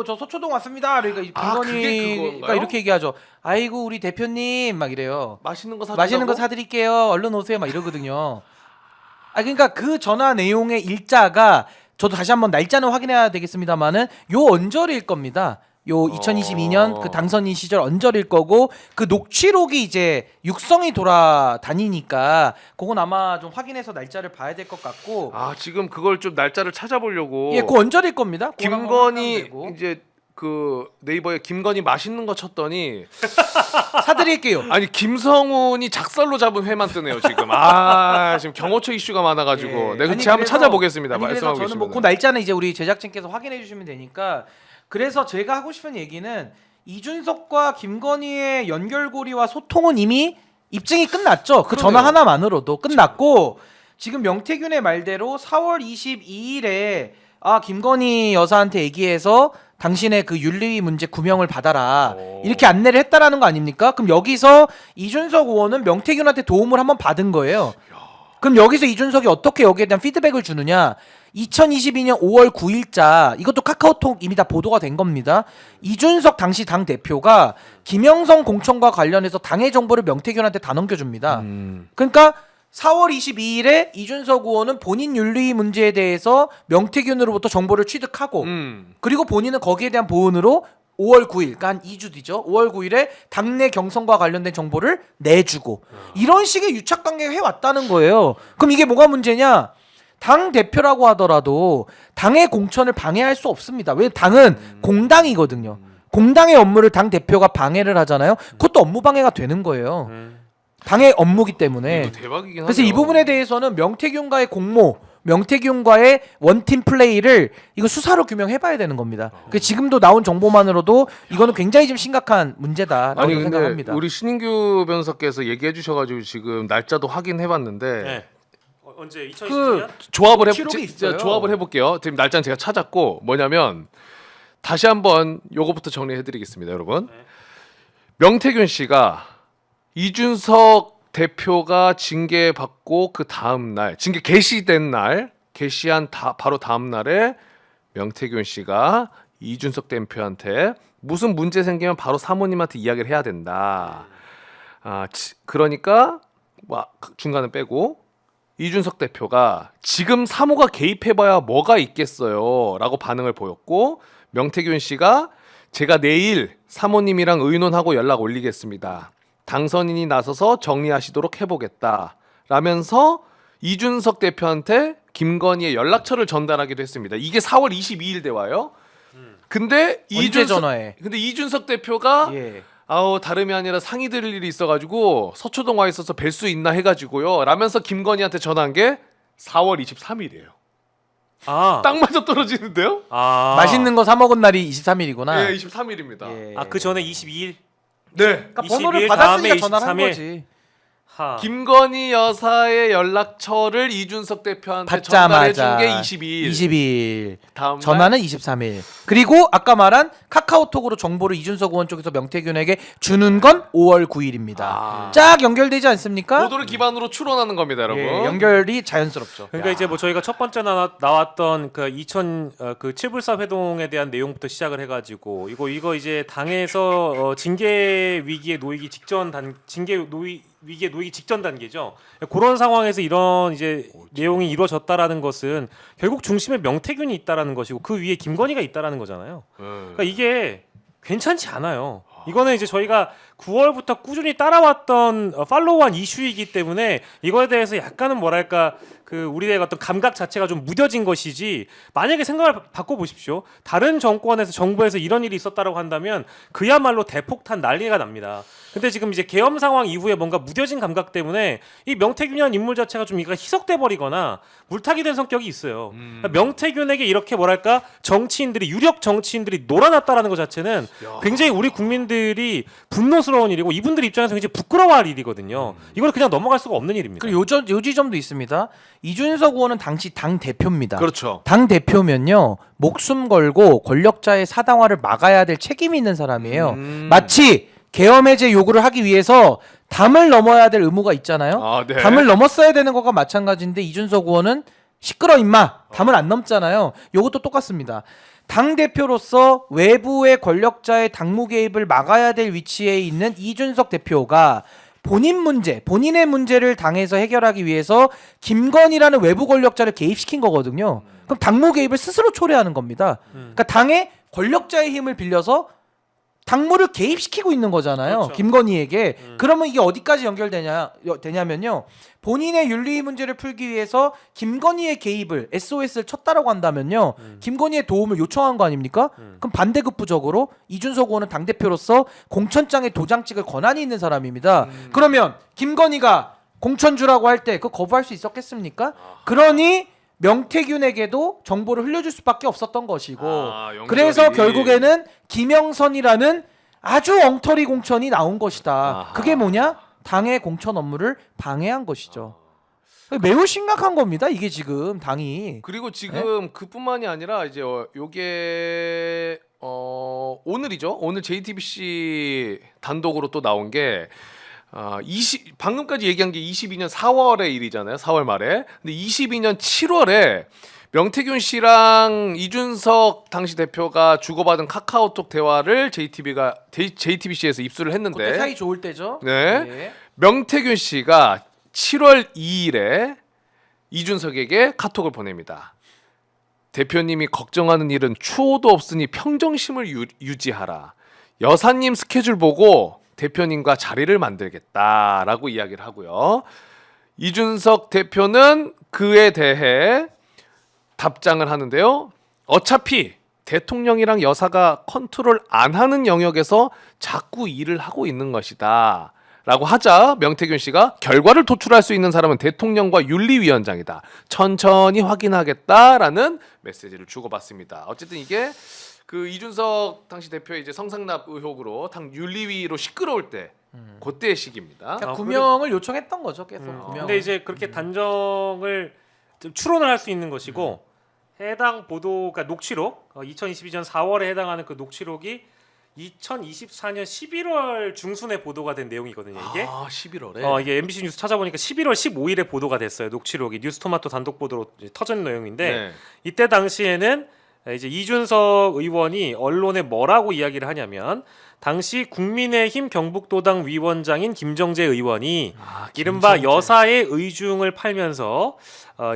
저 서초동 왔습니다. 그러니까 그게 김건희가 그건가요? 이렇게 얘기하죠. 아이고 우리 대표님 막 이래요. 맛있는 거 맛있는 거 사드릴게요. 얼른 오세요. 막 이러거든요. 그러니까 그 전화 내용의 일자가 저도 다시 한번 날짜는 확인해야 되겠습니다만은 요 언저리일 겁니다. 요 2022년 그 당선인 시절 언저리일 거고 그 녹취록이 이제 육성이 돌아다니니까 그건 아마 좀 확인해서 날짜를 봐야 될 것 같고 지금 그걸 좀 날짜를 찾아보려고 그 언저리일 겁니다. 그건 한번 확인하면 김건희 되고. 이제 그 네이버에 김건희 맛있는 거 쳤더니 사드릴게요. 아니 김성훈이 작살로 잡은 회만 뜨네요 지금. 지금 경호처 이슈가 많아가지고 내가 아니, 제가 한번 그래서- 찾아보겠습니다. 아니, 그래서 말씀하고 저는 뭐 계시면. 그 날짜는 이제 우리 제작진께서 확인해 주시면 되니까 그래서 제가 하고 싶은 얘기는 이준석과 김건희의 연결고리와 소통은 이미 입증이 끝났죠. 그 전화 그러네요. 하나만으로도 끝났고 지금 명태균의 말대로 4월 22일에 김건희 여사한테 얘기해서 당신의 그 윤리위 문제 구명을 받아라 이렇게 안내를 했다라는 거 아닙니까? 그럼 여기서 이준석 의원은 명태균한테 도움을 한번 받은 거예요. 그럼 여기서 이준석이 어떻게 여기에 대한 피드백을 주느냐? 2022년 5월 9일자 이것도 카카오톡 이미 다 보도가 된 겁니다. 이준석 당시 당 대표가 김영성 공천과 관련해서 당의 정보를 명태균한테 다 넘겨줍니다. 그러니까 4월 22일에 이준석 의원은 본인 윤리 문제에 대해서 명태균으로부터 정보를 취득하고 그리고 본인은 거기에 대한 보은으로 5월 9일, 그러니까 한 2주 뒤죠. 5월 9일에 당내 경선과 관련된 정보를 내주고 이런 식의 유착관계가 해왔다는 거예요. 그럼 이게 뭐가 문제냐? 당 대표라고 하더라도 당의 공천을 방해할 수 없습니다. 왜 당은 공당이거든요. 공당의 업무를 당 대표가 방해를 하잖아요. 그것도 업무 방해가 되는 거예요. 당의 업무기 때문에. 이거 대박이긴 그래서 이 하네요. 부분에 대해서는 명태균과의 공모, 명태균과의 원팀 플레이를 이거 수사로 규명해봐야 되는 겁니다. 그 지금도 나온 정보만으로도 이거는 굉장히 좀 심각한 문제다라고 아니 근데 생각합니다. 우리 신인규 변호사께서 얘기해 주셔가지고 지금 날짜도 확인해봤는데 네. 언제 2020년? 그 조합을 녹취록이 있어요. 조합을 해볼게요. 지금 날짜는 제가 찾았고 뭐냐면 다시 한번 요거부터 정리해드리겠습니다, 여러분. 명태균 씨가 이준석 대표가 징계 받고 그 다음 날 징계 개시된 날 개시한 바로 다음 날에 명태균 씨가 이준석 대표한테 무슨 문제 생기면 바로 사모님한테 이야기를 해야 된다. 그러니까 중간은 빼고 이준석 대표가 지금 사모가 개입해봐야 뭐가 있겠어요라고 반응을 보였고 명태균 씨가 제가 내일 사모님이랑 의논하고 연락 올리겠습니다. 당선인이 나서서 정리하시도록 해보겠다 라면서 이준석 대표한테 김건희의 연락처를 전달하기도 했습니다. 이게 4월 22일 대화요. 근데 언제 전화해? 근데 이준석 대표가 다름이 아니라 상의 드릴 일이 있어가지고 서초동 와 있어서 뵐 수 있나 해가지고요 라면서 김건희한테 전화한 게 4월 23일이에요. 딱 맞아 떨어지는데요? 맛있는 거 사 먹은 날이 23일이구나. 예, 23일입니다. 그 전에 22일. 네. 그러니까 번호를 22일 받았으니까 다음에 전화를 한 23일. 거지. 김건희 여사의 연락처를 이준석 대표한테 받자마자 전달해 준 게 22일. 22일. 다음 날 전화는 23일. 그리고 아까 말한 카카오톡으로 정보를 이준석 의원 쪽에서 명태균에게 주는 건 5월 9일입니다. 쫙 연결되지 않습니까? 보도를 기반으로 추론하는 겁니다, 여러분. 예, 연결이 자연스럽죠. 그러니까 이제 뭐 저희가 첫 번째 나왔던 그 2000 그 7불사 회동에 대한 내용부터 시작을 해가지고 이거 이제 당에서 징계 위기에 놓이기 직전 위기에 놓이기 직전 단계죠. 그런 상황에서 이런 이제 내용이 이루어졌다라는 것은 결국 중심에 명태균이 있다라는 것이고 그 위에 김건희가 있다라는 거잖아요. 그러니까 이게 괜찮지 않아요. 이거는 이제 저희가 9월부터 꾸준히 따라왔던 팔로우한 이슈이기 때문에 이거에 대해서 약간은 뭐랄까 그 우리의 어떤 감각 자체가 좀 무뎌진 것이지 만약에 생각을 바꿔보십시오. 다른 정권에서 정부에서 이런 일이 있었다라고 한다면 그야말로 대폭탄 난리가 납니다. 근데 지금 이제 계엄 상황 이후에 뭔가 무뎌진 감각 때문에 이 명태균이라는 인물 자체가 좀 이가 희석돼 버리거나 물타기 된 성격이 있어요. 그러니까 명태균에게 이렇게 뭐랄까 정치인들이 유력 정치인들이 놀아났다라는 것 자체는 굉장히 우리 국민들이 분노스러운 일이고 이분들 입장에서 굉장히 부끄러워할 일이거든요. 이걸 그냥 넘어갈 수가 없는 일입니다. 그리고 요 지점도 있습니다. 이준석 의원은 당시 당 대표입니다. 그렇죠. 당 대표면요 목숨 걸고 권력자의 사당화를 막아야 될 책임이 있는 사람이에요. 마치 계엄 해제 요구를 하기 위해서 담을 넘어야 될 의무가 있잖아요. 네. 담을 넘었어야 되는 거가 마찬가지인데 이준석 의원은 시끄러 임마 담을 안 넘잖아요. 요것도 똑같습니다. 당 대표로서 외부의 권력자의 당무 개입을 막아야 될 위치에 있는 이준석 대표가 본인의 문제를 당에서 해결하기 위해서 김건희라는 외부 권력자를 개입시킨 거거든요. 그럼 당무 개입을 스스로 초래하는 겁니다. 그러니까 당의 권력자의 힘을 빌려서 당무를 개입시키고 있는 거잖아요. 그렇죠. 김건희에게. 그러면 이게 어디까지 되냐면요. 본인의 윤리 문제를 풀기 위해서 김건희의 개입을 SOS를 쳤다라고 한다면요. 김건희의 도움을 요청한 거 아닙니까? 그럼 반대급부적으로 이준석 의원은 당대표로서 공천장에 도장 찍을 권한이 있는 사람입니다. 그러면 김건희가 공천 주라고 할 때 그거 거부할 수 있었겠습니까? 그러니 명태균에게도 정보를 흘려줄 수밖에 없었던 것이고 연결이. 그래서 결국에는 김영선이라는 아주 엉터리 공천이 나온 것이다. 그게 뭐냐? 당의 공천 업무를 방해한 것이죠. 매우 심각한 겁니다. 이게 지금 당이. 그리고 지금 그뿐만이 아니라 이제 요게 오늘이죠. 오늘 JTBC 단독으로 또 나온 게 방금까지 얘기한 게 22년 4월의 일이잖아요. 4월 말에. 근데 22년 7월에 명태균 씨랑 이준석 당시 대표가 주고받은 카카오톡 대화를 JTBC에서 입수를 했는데 그때 사이 좋을 때죠. 네. 예. 명태균 씨가 7월 2일에 이준석에게 카톡을 보냅니다. 대표님이 걱정하는 일은 추호도 없으니 평정심을 유지하라. 여사님 스케줄 보고 대표님과 자리를 만들겠다라고 이야기를 하고요. 이준석 대표는 그에 대해 답장을 하는데요. 어차피 대통령이랑 여사가 컨트롤 안 하는 영역에서 자꾸 일을 하고 있는 것이다. 라고 하자 명태균 씨가 결과를 도출할 수 있는 사람은 대통령과 윤리위원장이다. 천천히 확인하겠다라는 메시지를 주고받습니다. 어쨌든 이게 그 이준석 당시 대표의 이제 성상납 의혹으로 당 윤리위로 시끄러울 때 그때의 시기입니다. 그러니까 구명을 요청했던 거죠, 계속. 구명을. 근데 이제 그렇게 단정을 좀 추론을 할 수 있는 것이고 해당 보도가 그러니까 녹취록 2022년 4월에 해당하는 그 녹취록이 2024년 11월 중순에 보도가 된 내용이거든요. 이게 11월에 이게 MBC 뉴스 찾아보니까 11월 15일에 보도가 됐어요. 녹취록이 뉴스토마토 단독 보도로 터진 내용인데 네. 이때 당시에는 이제 이준석 의원이 언론에 뭐라고 이야기를 하냐면 당시 국민의힘 경북도당 위원장인 김정재 의원이 이른바 여사의 의중을 팔면서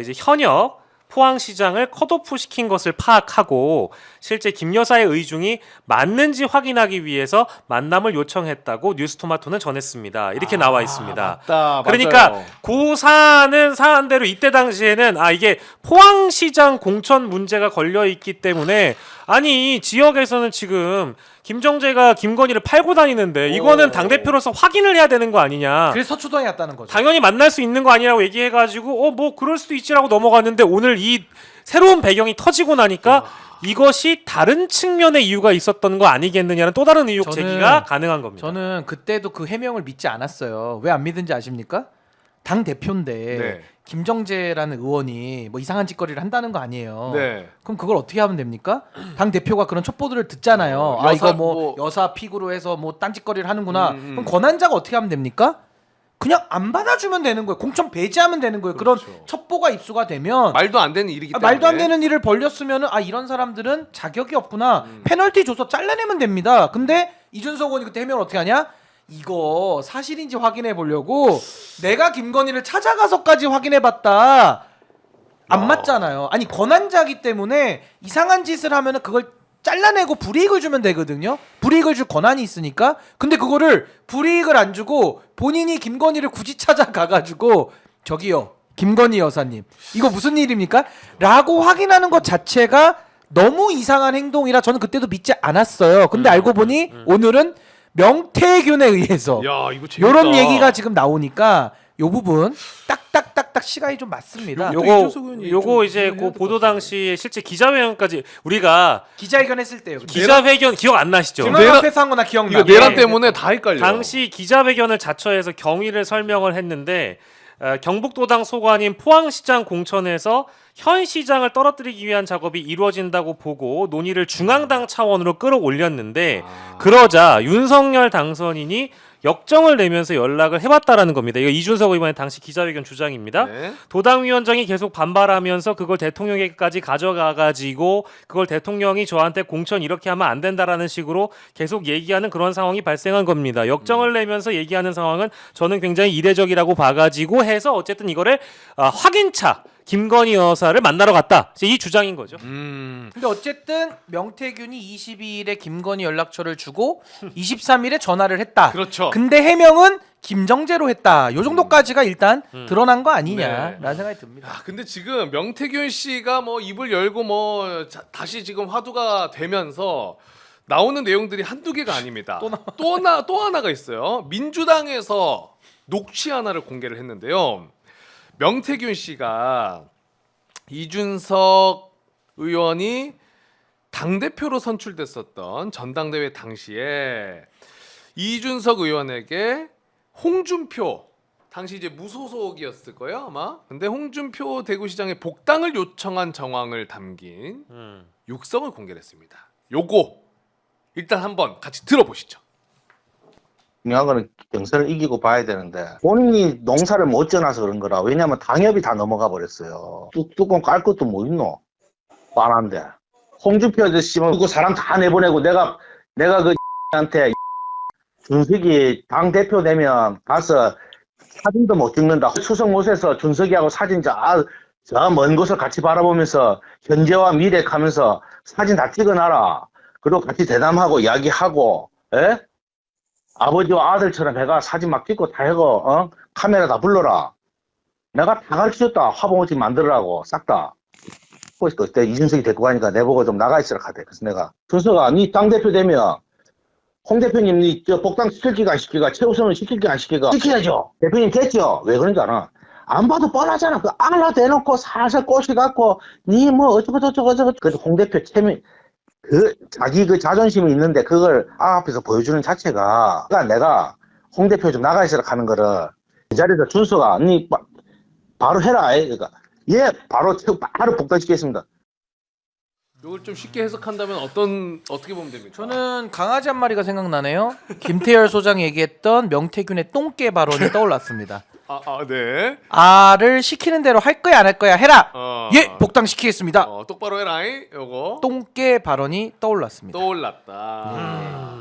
이제 현역 포항시장을 컷오프 시킨 것을 파악하고 실제 김 여사의 의중이 맞는지 확인하기 위해서 만남을 요청했다고 뉴스토마토는 전했습니다. 이렇게 나와 있습니다. 맞다, 그러니까 맞아요. 그 사안대로 이때 당시에는 이게 포항시장 공천 문제가 걸려 있기 때문에 아니 지역에서는 지금 김정재가 김건희를 팔고 다니는데 이거는 당대표로서 확인을 해야 되는 거 아니냐. 그래서 서초동에 갔다는 거죠. 당연히 만날 수 있는 거 아니라고 얘기해가지고 뭐 그럴 수도 있지라고 넘어갔는데 오늘 이 새로운 배경이 터지고 나니까 이것이 다른 측면의 이유가 있었던 거 아니겠느냐는 또 다른 의혹 제기가 가능한 겁니다. 저는 그때도 그 해명을 믿지 않았어요. 왜 안 믿은지 아십니까? 당 대표인데 네. 김정재라는 의원이 뭐 이상한 짓거리를 한다는 거 아니에요. 네. 그럼 그걸 어떻게 하면 됩니까? 당 대표가 그런 첩보들을 듣잖아요. 여사, 이거 뭐 여사 픽으로 해서 뭐 딴짓거리를 하는구나. 음. 그럼 권한자가 어떻게 하면 됩니까? 그냥 안 받아주면 되는 거예요. 공천 배제하면 되는 거예요. 그런 그렇죠. 첩보가 입수가 되면 말도 안 되는 일이기 때문에. 말도 안 되는 일을 벌렸으면은 이런 사람들은 자격이 없구나. 페널티 줘서 잘라내면 됩니다. 근데 이준석 의원이 그때 해명을 어떻게 하냐? 이거 사실인지 확인해 보려고 내가 김건희를 찾아가서까지 확인해 봤다. 안 맞잖아요. 아니 권한자기 때문에 이상한 짓을 하면은 그걸 잘라내고 불이익을 주면 되거든요. 불이익을 줄 권한이 있으니까. 근데 그거를 불이익을 안 주고 본인이 김건희를 굳이 찾아가가지고 저기요 김건희 여사님 이거 무슨 일입니까? 라고 확인하는 것 자체가 너무 이상한 행동이라 저는 그때도 믿지 않았어요. 근데 알고 보니 오늘은 명태균에 의해서 야, 이거 재밌다. 이런 얘기가 지금 나오니까 요 부분 딱딱딱딱 시간이 좀 맞습니다. 이준석 의원이 요거 좀 이제 해야 그 될것 보도 같아요. 당시에 실제 기자회견까지 우리가 기자회견 했을 때요. 기자회견 기억 안 나시죠? 김원 내란- 앞에서 한 거나 기억나. 이거 내란 때문에 다 헷갈려. 당시 기자회견을 자처해서 경위를 설명을 했는데 경북도당 소관인 포항시장 공천에서 현 시장을 떨어뜨리기 위한 작업이 이루어진다고 보고 논의를 중앙당 차원으로 끌어올렸는데 그러자 윤석열 당선인이 역정을 내면서 연락을 해봤다라는 겁니다. 이거 이준석 의원의 당시 기자회견 주장입니다. 네. 도당위원장이 계속 반발하면서 그걸 대통령에게까지 가져가가지고 그걸 대통령이 저한테 공천 이렇게 하면 안 된다라는 식으로 계속 얘기하는 그런 상황이 발생한 겁니다. 역정을 내면서 얘기하는 상황은 저는 굉장히 이례적이라고 봐가지고 해서 어쨌든 이거를 확인차 김건희 여사를 만나러 갔다. 이제 이 주장인 거죠. 근데 어쨌든 명태균이 22일에 김건희 연락처를 주고 23일에 전화를 했다. 그렇죠. 근데 해명은 김정재로 했다. 요 정도까지가 일단 드러난 거 아니냐라는 네. 생각이 듭니다. 근데 지금 명태균 씨가 뭐 입을 열고 뭐 다시 지금 화두가 되면서 나오는 내용들이 한두 개가 아닙니다. 또 하나가 있어요. 민주당에서 녹취 하나를 공개를 했는데요. 명태균 씨가 이준석 의원이 당대표로 선출됐었던 전당대회 당시에 이준석 의원에게 홍준표 당시 이제 무소속이었을 거예요 아마. 근데 홍준표 대구시장의 복당을 요청한 정황을 담긴 육성을 공개했습니다. 요거 일단 한번 같이 들어보시죠. 중요한 거는 경선을 이기고 봐야 되는데 본인이 농사를 못 지어놔서 그런 거라. 왜냐면 당협이 다 넘어가 버렸어요. 뚜껑 깔 것도 뭐 있노? 뻔한데 홍준표 아저씨는 그 사람 다 내보내고 내가 그 한테 준석이 당 대표 되면 가서 사진도 못 찍는다. 추석 못해서 준석이하고 사진 저 먼 곳을 같이 바라보면서 현재와 미래 가면서 사진 다 찍어놔라. 그리고 같이 대담하고 이야기하고, 에? 아버지와 아들처럼 해가 사진 막 찍고 다 해고, 카메라 다 불러라. 내가 다 가르쳐줬다. 화보지 만들으라고, 싹 다. 그때 이준석이 데리고 가니까 내보고 좀 나가 있으라 하대. 그래서 내가, 준석아, 니 당대표 되면, 홍 대표님, 니 저 복당 시킬기가 안 시킬까? 최우선을 시킬기가 안 시킬까? 시켜야죠. 대표님 됐죠? 왜 그런지 알아? 안 봐도 뻔하잖아. 그 알라 대놓고 살살 꼬시갖고, 니 뭐 어쩌고. 그래서 홍 대표 자기 그 자존심이 있는데 그걸 앞에서 보여주는 자체가 그러니까 내가 홍 대표 좀 나가 있으라 하는 거를 이 자리에서 준수가 니 바로 해라. 그러니까 예 바로 복당시키겠습니다. 이걸 좀 쉽게 해석한다면 어떻게 보면 됩니까? 저는 강아지 한 마리가 생각나네요. 김태열 소장이 얘기했던 명태균의 똥개 발언이 떠올랐습니다. 네. 아를 시키는 대로 할 거야 안 할 거야 해라. 예 복당시키겠습니다. 똑바로 해라잉. 요거 똥개 발언이 떠올랐습니다. 떠올랐다.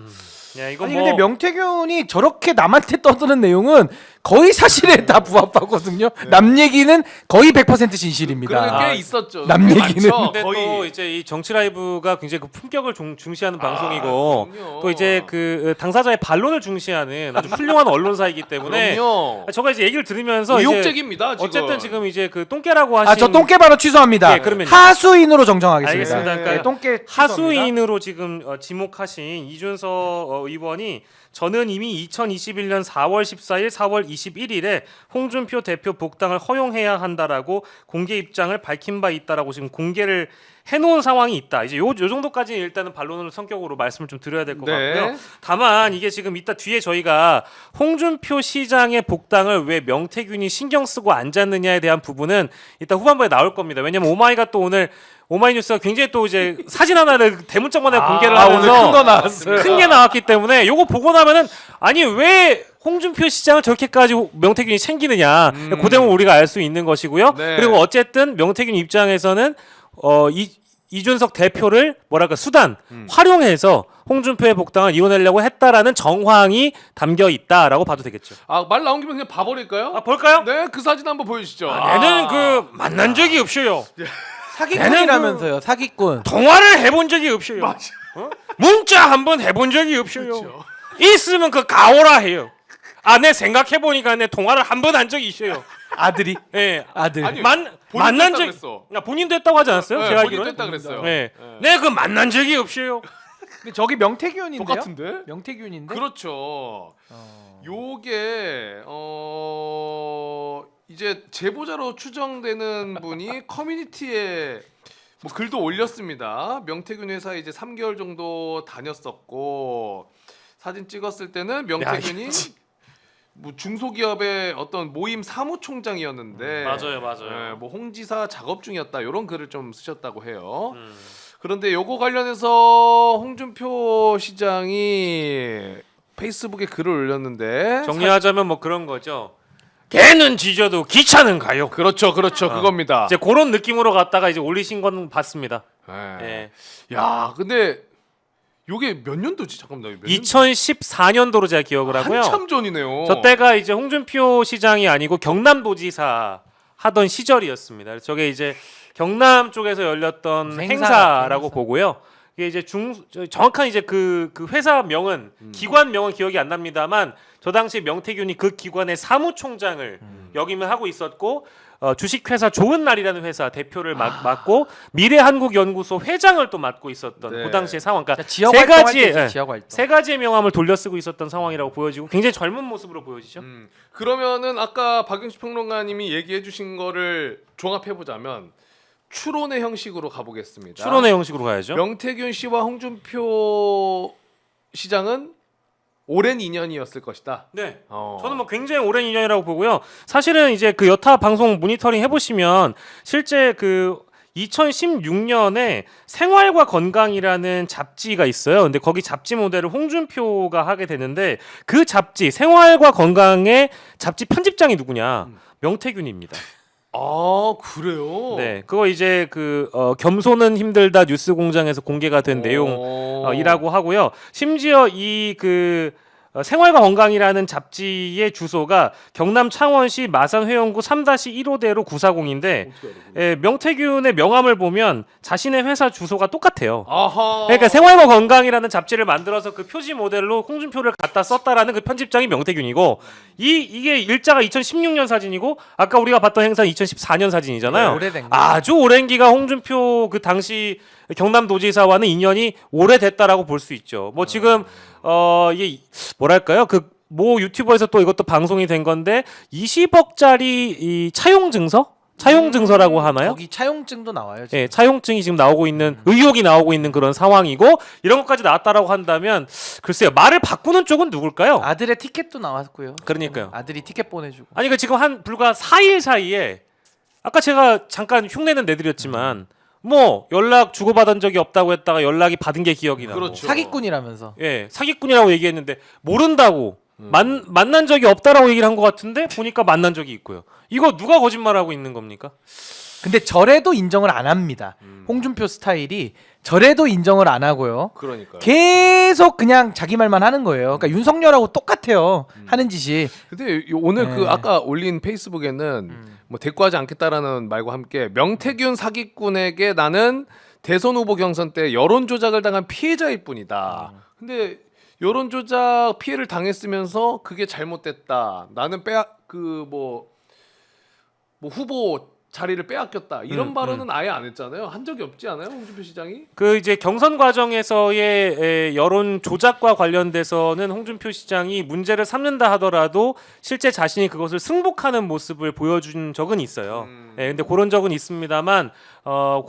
야, 이거 아니 뭐 근데 명태균이 저렇게 남한테 떠드는 내용은 거의 사실에 다 부합하거든요. 남 얘기는 거의 100% 진실입니다. 그런 게 있었죠. 남 그게 얘기는. 많죠, 근데 거의. 또 이제 이 정치 라이브가 굉장히 그 품격을 중시하는 방송이고 그럼요. 또 이제 그 당사자의 반론을 중시하는 아주 훌륭한 언론사이기 때문에 그럼요. 제가 이제 얘기를 얘기를 들으면서 의혹적입니다. 지금. 어쨌든 지금 이제 그 똥개라고 하신 저 똥개 발언 취소합니다. 네, 그러면요. 하수인으로 정정하겠습니다. 알겠습니다. 네, 그러니까 똥개 취소합니다. 하수인으로 지금 지목하신 이준석 의원이 저는 이미 2021년 4월 14일, 4월 21일에 홍준표 대표 복당을 허용해야 한다라고 공개 입장을 밝힌 바 있다라고 지금 공개를 해놓은 상황이 있다. 이제 요 정도까지 일단은 반론으로 성격으로 말씀을 좀 드려야 될 것 네. 같고요. 다만 이게 지금 이따 뒤에 저희가 홍준표 시장의 복당을 왜 명태균이 신경 쓰고 앉았느냐에 대한 부분은 이따 후반부에 나올 겁니다. 왜냐면 오마이가 또 오늘 오마이뉴스가 굉장히 또 이제 사진 하나를 대문짝만에 공개를 오늘 하면서 큰 거 나왔어요. 큰 게 나왔기 때문에 요거 보고 나면은 아니 왜 홍준표 시장을 저렇게까지 명태균이 챙기느냐 그 대목을 우리가 알 수 있는 것이고요. 네. 그리고 어쨌든 명태균 입장에서는 이준석 대표를 뭐랄까 수단 활용해서 홍준표의 복당을 이뤄내려고 했다라는 정황이 담겨 있다라고 봐도 되겠죠. 말 나온 김에 그냥 봐버릴까요? 볼까요? 네, 그 사진 한번 보여주시죠. 얘는 그 만난 적이 없어요. 사기꾼이라면서요. 사기꾼. 통화를 해본 적이 없어요. 어? 문자 한번 해본 적이 없어요. 그렇죠. 있으면 그 가오라 해요. 내 생각해 보니까 내 통화를 한 번 한 적이 있어요. 아들이. 예. 아들. 아니, 만난 본인도 적 했다고 본인도 했다고 하지 않았어요? 네, 제가 본인도 알기로는. 했다 그랬어요. 네. 네. 내가 그 만난 적이 없어요. 근데 저기 명태균인데요? 똑같은데? 명태균인데. 그렇죠. 요게 이제 제보자로 추정되는 분이 커뮤니티에 뭐 글도 올렸습니다. 명태균 회사 이제 3개월 정도 다녔었고 사진 찍었을 때는 명태균이 뭐 중소기업의 어떤 모임 사무총장이었는데 맞아요. 네, 뭐 홍지사 작업 중이었다 이런 글을 좀 쓰셨다고 해요. 그런데 요거 관련해서 홍준표 시장이 페이스북에 글을 올렸는데 정리하자면 뭐 그런 거죠. 개는 짖어도 기차는 가요. 그렇죠, 그겁니다. 이제 그런 느낌으로 갔다가 이제 올리신 건 봤습니다. 네. 예. 야, 근데 요게 몇 년도지? 잠깐만, 2014년도로 제가 기억을 하고요. 한참 전이네요. 저 때가 이제 홍준표 시장이 아니고 경남도지사 하던 시절이었습니다. 그래서 저게 이제 경남 쪽에서 열렸던 행사라고 보고요. 이게 이제 정확한 이제 그 회사 명은 기관 명은 기억이 안 납니다만 저 당시 명태균이 그 기관의 사무총장을 역임을 하고 있었고 주식회사 좋은 날이라는 회사 대표를 맡고 미래한국연구소 회장을 또 맡고 있었던 네. 그 당시의 상황. 그러니까 지역 세 활동할 가지의 때지, 지역 활동. 세 가지의 명함을 돌려 쓰고 있었던 상황이라고 보여지고 굉장히 젊은 모습으로 보여지죠. 그러면은 아까 박영식 평론가님이 얘기해 주신 거를 종합해 보자면 추론의 형식으로 가보겠습니다. 추론의 형식으로 가야죠. 명태균 씨와 홍준표 시장은 오랜 인연이었을 것이다. 네. 어. 저는 뭐 굉장히 오랜 인연이라고 보고요. 사실은 이제 그 여타 방송 모니터링 해보시면 실제 그 2016년에 생활과 건강이라는 잡지가 있어요. 근데 거기 잡지 모델을 홍준표가 하게 되는데 그 잡지 생활과 건강의 잡지 편집장이 누구냐? 명태균입니다. 아, 그래요? 네, 그거 이제 그 겸손은 힘들다 뉴스공장에서 공개가 된 내용이라고 하고요. 심지어 이 그 생활과 건강이라는 잡지의 주소가 경남 창원시 마산회원구 3-1호대로 940인데 명태균의 명함을 보면 자신의 회사 주소가 똑같아요. 아하. 그러니까 생활과 건강이라는 잡지를 만들어서 그 표지 모델로 홍준표를 갖다 썼다라는 그 편집장이 명태균이고 이게 일자가 2016년 사진이고 아까 우리가 봤던 행사는 2014년 사진이잖아요. 네, 오래된 거. 아주 오랜 기간 홍준표 그 당시 경남도지사와는 인연이 오래됐다라고 볼 수 있죠. 뭐 지금 이게 뭐랄까요? 그 모 유튜버에서 또 이것도 방송이 된 건데 20억짜리 이 차용 증서라고 하나요? 거기 차용증도 나와요. 지금. 예, 차용증이 지금 나오고 있는 의혹이 나오고 있는 그런 상황이고 이런 것까지 나왔다라고 한다면 글쎄요 말을 바꾸는 쪽은 누굴까요? 아들의 티켓도 나왔고요. 그러니까요. 아들이 티켓 보내주고. 아니 그 지금 한 불과 4일 사이에 아까 제가 잠깐 흉내는 내드렸지만 뭐 연락 주고받은 적이 없다고 했다가 연락이 받은 게 기억이 나고 그렇죠. 사기꾼이라면서. 예 사기꾼이라고 얘기했는데 모른다고 만난 적이 없다라고 얘기를 한 것 같은데 보니까 만난 적이 있고요. 이거 누가 거짓말하고 있는 겁니까? 근데 절에도 인정을 안 합니다. 홍준표 스타일이 절에도 인정을 안 하고요. 그러니까요. 계속 그냥 자기 말만 하는 거예요. 그러니까 윤석열하고 똑같아요. 하는 짓이. 근데 오늘 네. 그 아까 올린 페이스북에는 뭐 대꾸하지 않겠다라는 말과 함께 명태균 사기꾼에게 나는 대선 후보 경선 때 여론 조작을 당한 피해자일 뿐이다. 근데 여론 조작 피해를 당했으면서 그게 잘못됐다. 나는 그 뭐 후보 자리를 빼앗겼다 이런 발언은 아예 안 했잖아요. 한 적이 없지 않아요, 홍준표 시장이? 그 이제 경선 과정에서의 여론 조작과 관련돼서는 홍준표 시장이 문제를 삼는다 하더라도 실제 자신이 그것을 승복하는 모습을 보여준 적은 있어요. 근데 그런 적은 있습니다만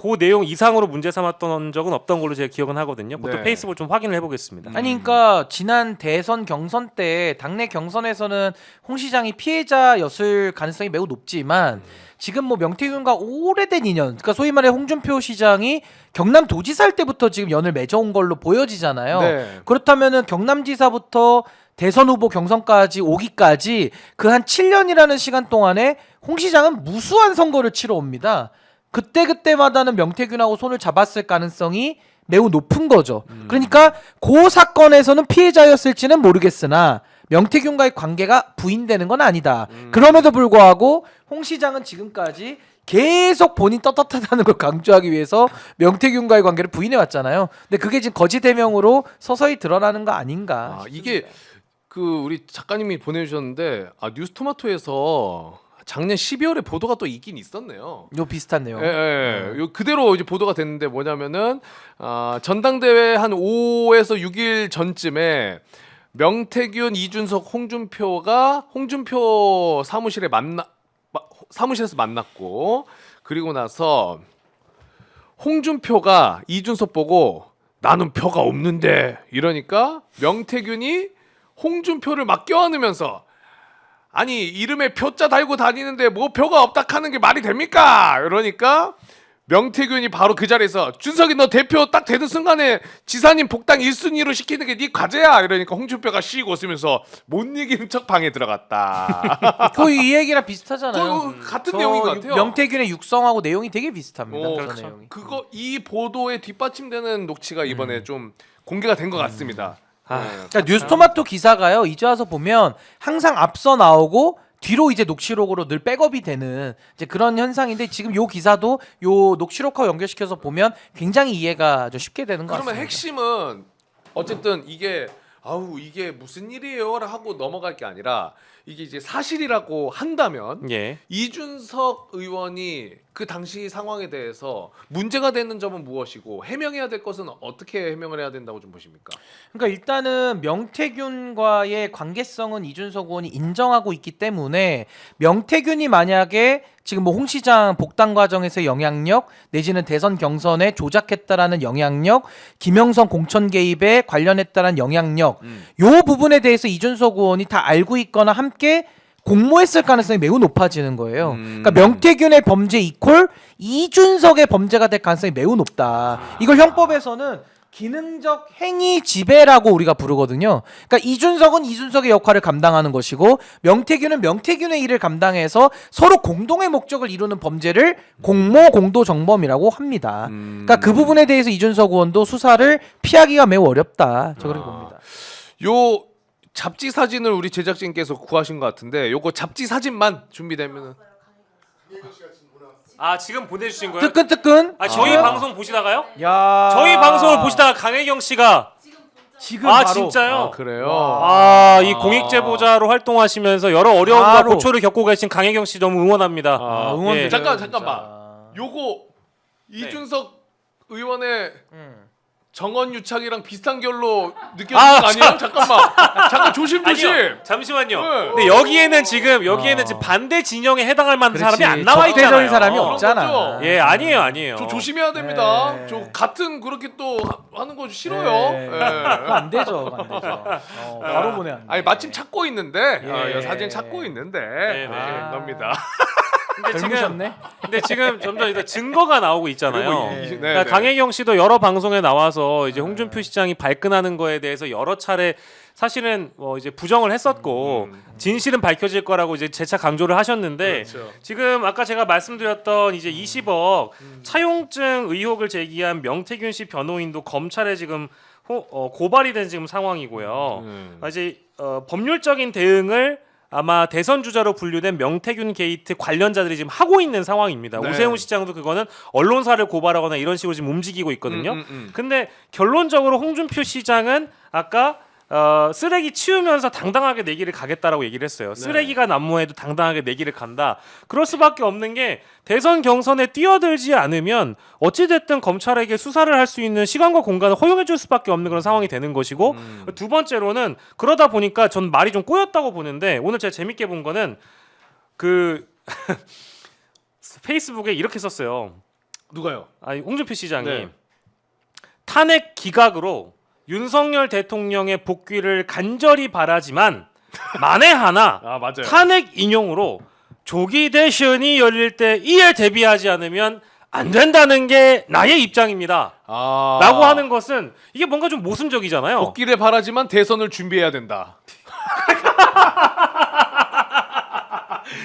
그 내용 이상으로 문제 삼았던 적은 없던 걸로 제가 기억은 하거든요. 그것도 네. 페이스북을 좀 확인을 해보겠습니다. 아니 그러니까 지난 대선 경선 때 당내 경선에서는 홍 시장이 피해자였을 가능성이 매우 높지만 지금 뭐 명태균과 오래된 인연, 그러니까 소위 말해 홍준표 시장이 경남도지사 할 때부터 지금 연을 맺어온 걸로 보여지잖아요. 네. 그렇다면은 경남지사부터 대선 후보 경선까지 오기까지 그 한 7년이라는 시간 동안에 홍 시장은 무수한 선거를 치러 옵니다. 그때마다는 명태균하고 손을 잡았을 가능성이 매우 높은 거죠. 그러니까 그 사건에서는 피해자였을지는 모르겠으나 명태균과의 관계가 부인되는 건 아니다. 그럼에도 불구하고 홍 시장은 지금까지 계속 본인 떳떳하다는 걸 강조하기 위해서 명태균과의 관계를 부인해 왔잖아요. 근데 그게 지금 거짓 해명으로 서서히 드러나는 거 아닌가. 이게 그 우리 작가님이 보내주셨는데 뉴스토마토에서 작년 12월에 보도가 또 있긴 있었네요. 요 비슷한 내용. 요 그대로 이제 보도가 됐는데 뭐냐면은 전당대회 한 5에서 6일 전쯤에 명태균, 이준석, 홍준표가 홍준표 사무실에서 만났고 그리고 나서 홍준표가 이준석 보고 나는 표가 없는데 이러니까 명태균이 홍준표를 막 껴안으면서 아니 이름에 표자 달고 다니는데 뭐 표가 없다 하는 게 말이 됩니까? 이러니까 명태균이 바로 그 자리에서 준석이 너 대표 딱 되는 순간에 지사님 복당 1순위로 시키는 게 네 과제야. 이러니까 홍준표가 씩 웃으면서 못 이기는 척 방에 들어갔다. 거의 이 얘기랑 비슷하잖아요. 같은 내용인 것 같아요. 명태균의 육성하고 내용이 되게 비슷합니다. 그 그렇죠. 내용이. 이 보도에 뒷받침되는 녹취가 이번에 좀 공개가 된 것 같습니다. 그러니까 뉴스토마토 기사가요. 이제 와서 보면 항상 앞서 나오고 뒤로 이제 녹취록으로 늘 백업이 되는 이제 그런 현상인데 지금 요 기사도 요 녹취록하고 연결시켜서 보면 굉장히 이해가 좀 쉽게 되는 것 그러면 같습니다. 핵심은 어쨌든 이게 무슨 일이에요? 하고 넘어갈 게 아니라 이게 이제 사실이라고 한다면 예. 이준석 의원이 그 당시 상황에 대해서 문제가 되는 점은 무엇이고 해명해야 될 것은 어떻게 해명을 해야 된다고 좀 보십니까? 그러니까 일단은 명태균과의 관계성은 이준석 의원이 인정하고 있기 때문에 명태균이 만약에 지금 뭐 홍 시장 복당 과정에서의 영향력 내지는 대선 경선에 조작했다라는 영향력, 김영선 공천 개입에 관련했다라는 영향력 요 부분에 대해서 이준석 의원이 다 알고 있거나 함께 공모했을 가능성이 매우 높아지는 거예요. 그러니까 명태균의 범죄 이퀄 이준석의 범죄가 될 가능성이 매우 높다. 이걸 형법에서는 기능적 행위 지배라고 우리가 부르거든요. 그러니까 이준석은 이준석의 역할을 감당하는 것이고 명태균은 명태균의 일을 감당해서 서로 공동의 목적을 이루는 범죄를 공모 공도 정범이라고 합니다. 그러니까 그 부분에 대해서 이준석 의원도 수사를 피하기가 매우 어렵다. 저 그렇게 봅니다. 요 잡지 사진을 우리 제작진께서 구하신 것 같은데 요거 잡지 사진만 준비되면은 지금 보내주신 거예요? 뜨끈뜨끈. 저희 방송 보시다가요? 야. 저희 방송을 보시다가 강혜경 씨가 지금 바로. 진짜요? 그래요? 이 공익 제보자로 활동하시면서 여러 어려움과 바로. 고초를 겪고 계신 강혜경 씨 너무 응원합니다. 응원드려요, 예. 잠깐만. 진짜. 요거 이준석 의원의 정원 유착이랑 비슷한 결로 느껴지는 거 아니에요? 잠깐 조심조심. 아니요, 잠시만요. 네. 근데 여기에는 지금 반대 진영에 해당할 만한 사람이 안 나와 있잖아요. 적대적인 사람이 그런 없잖아. 거죠? 예, 아니에요. 저 조심해야 됩니다. 네. 저 같은 그렇게 또 하는 거 싫어요. 네. 예. 그거 안 되죠. 바로 보내 안 돼. 아니 마침 찾고 있는데 예. 사진 찾고 있는데 네. 이렇게 된 겁니다. 젊으셨네. 근데 지금 점점 이제 증거가 나오고 있잖아요. 그리고 그러니까 강혜경 씨도 여러 방송에 나와서 이제 홍준표 시장이 발끈하는 거에 대해서 여러 차례 사실은 이제 부정을 했었고 진실은 밝혀질 거라고 이제 재차 강조를 하셨는데 그렇죠. 지금 아까 제가 말씀드렸던 이제 20억 차용증 의혹을 제기한 명태균 씨 변호인도 검찰에 지금 고발이 된 지금 상황이고요. 이제 법률적인 대응을 아마 대선 주자로 분류된 명태균 게이트 관련자들이 지금 하고 있는 상황입니다. 네. 오세훈 시장도 그거는 언론사를 고발하거나 이런 식으로 지금 움직이고 있거든요. 근데 결론적으로 홍준표 시장은 아까 쓰레기 치우면서 당당하게 내기를 가겠다라고 얘기를 했어요. 쓰레기가 난무해도 당당하게 내기를 간다. 그럴 수밖에 없는 게 대선 경선에 뛰어들지 않으면 어찌됐든 검찰에게 수사를 할 수 있는 시간과 공간을 허용해 줄 수밖에 없는 그런 상황이 되는 것이고 두 번째로는 그러다 보니까 전 말이 좀 꼬였다고 보는데 오늘 제가 재밌게 본 거는 그 페이스북에 이렇게 썼어요. 누가요? 아니 홍준표 시장이 네. 탄핵 기각으로 윤석열 대통령의 복귀를 간절히 바라지만 만에 하나 아 맞아요. 탄핵 인용으로 조기 대선이 열릴 때 이에 대비하지 않으면 안 된다는 게 나의 입장입니다. 라고 하는 것은 이게 뭔가 좀 모순적이잖아요. 복귀를 바라지만 대선을 준비해야 된다.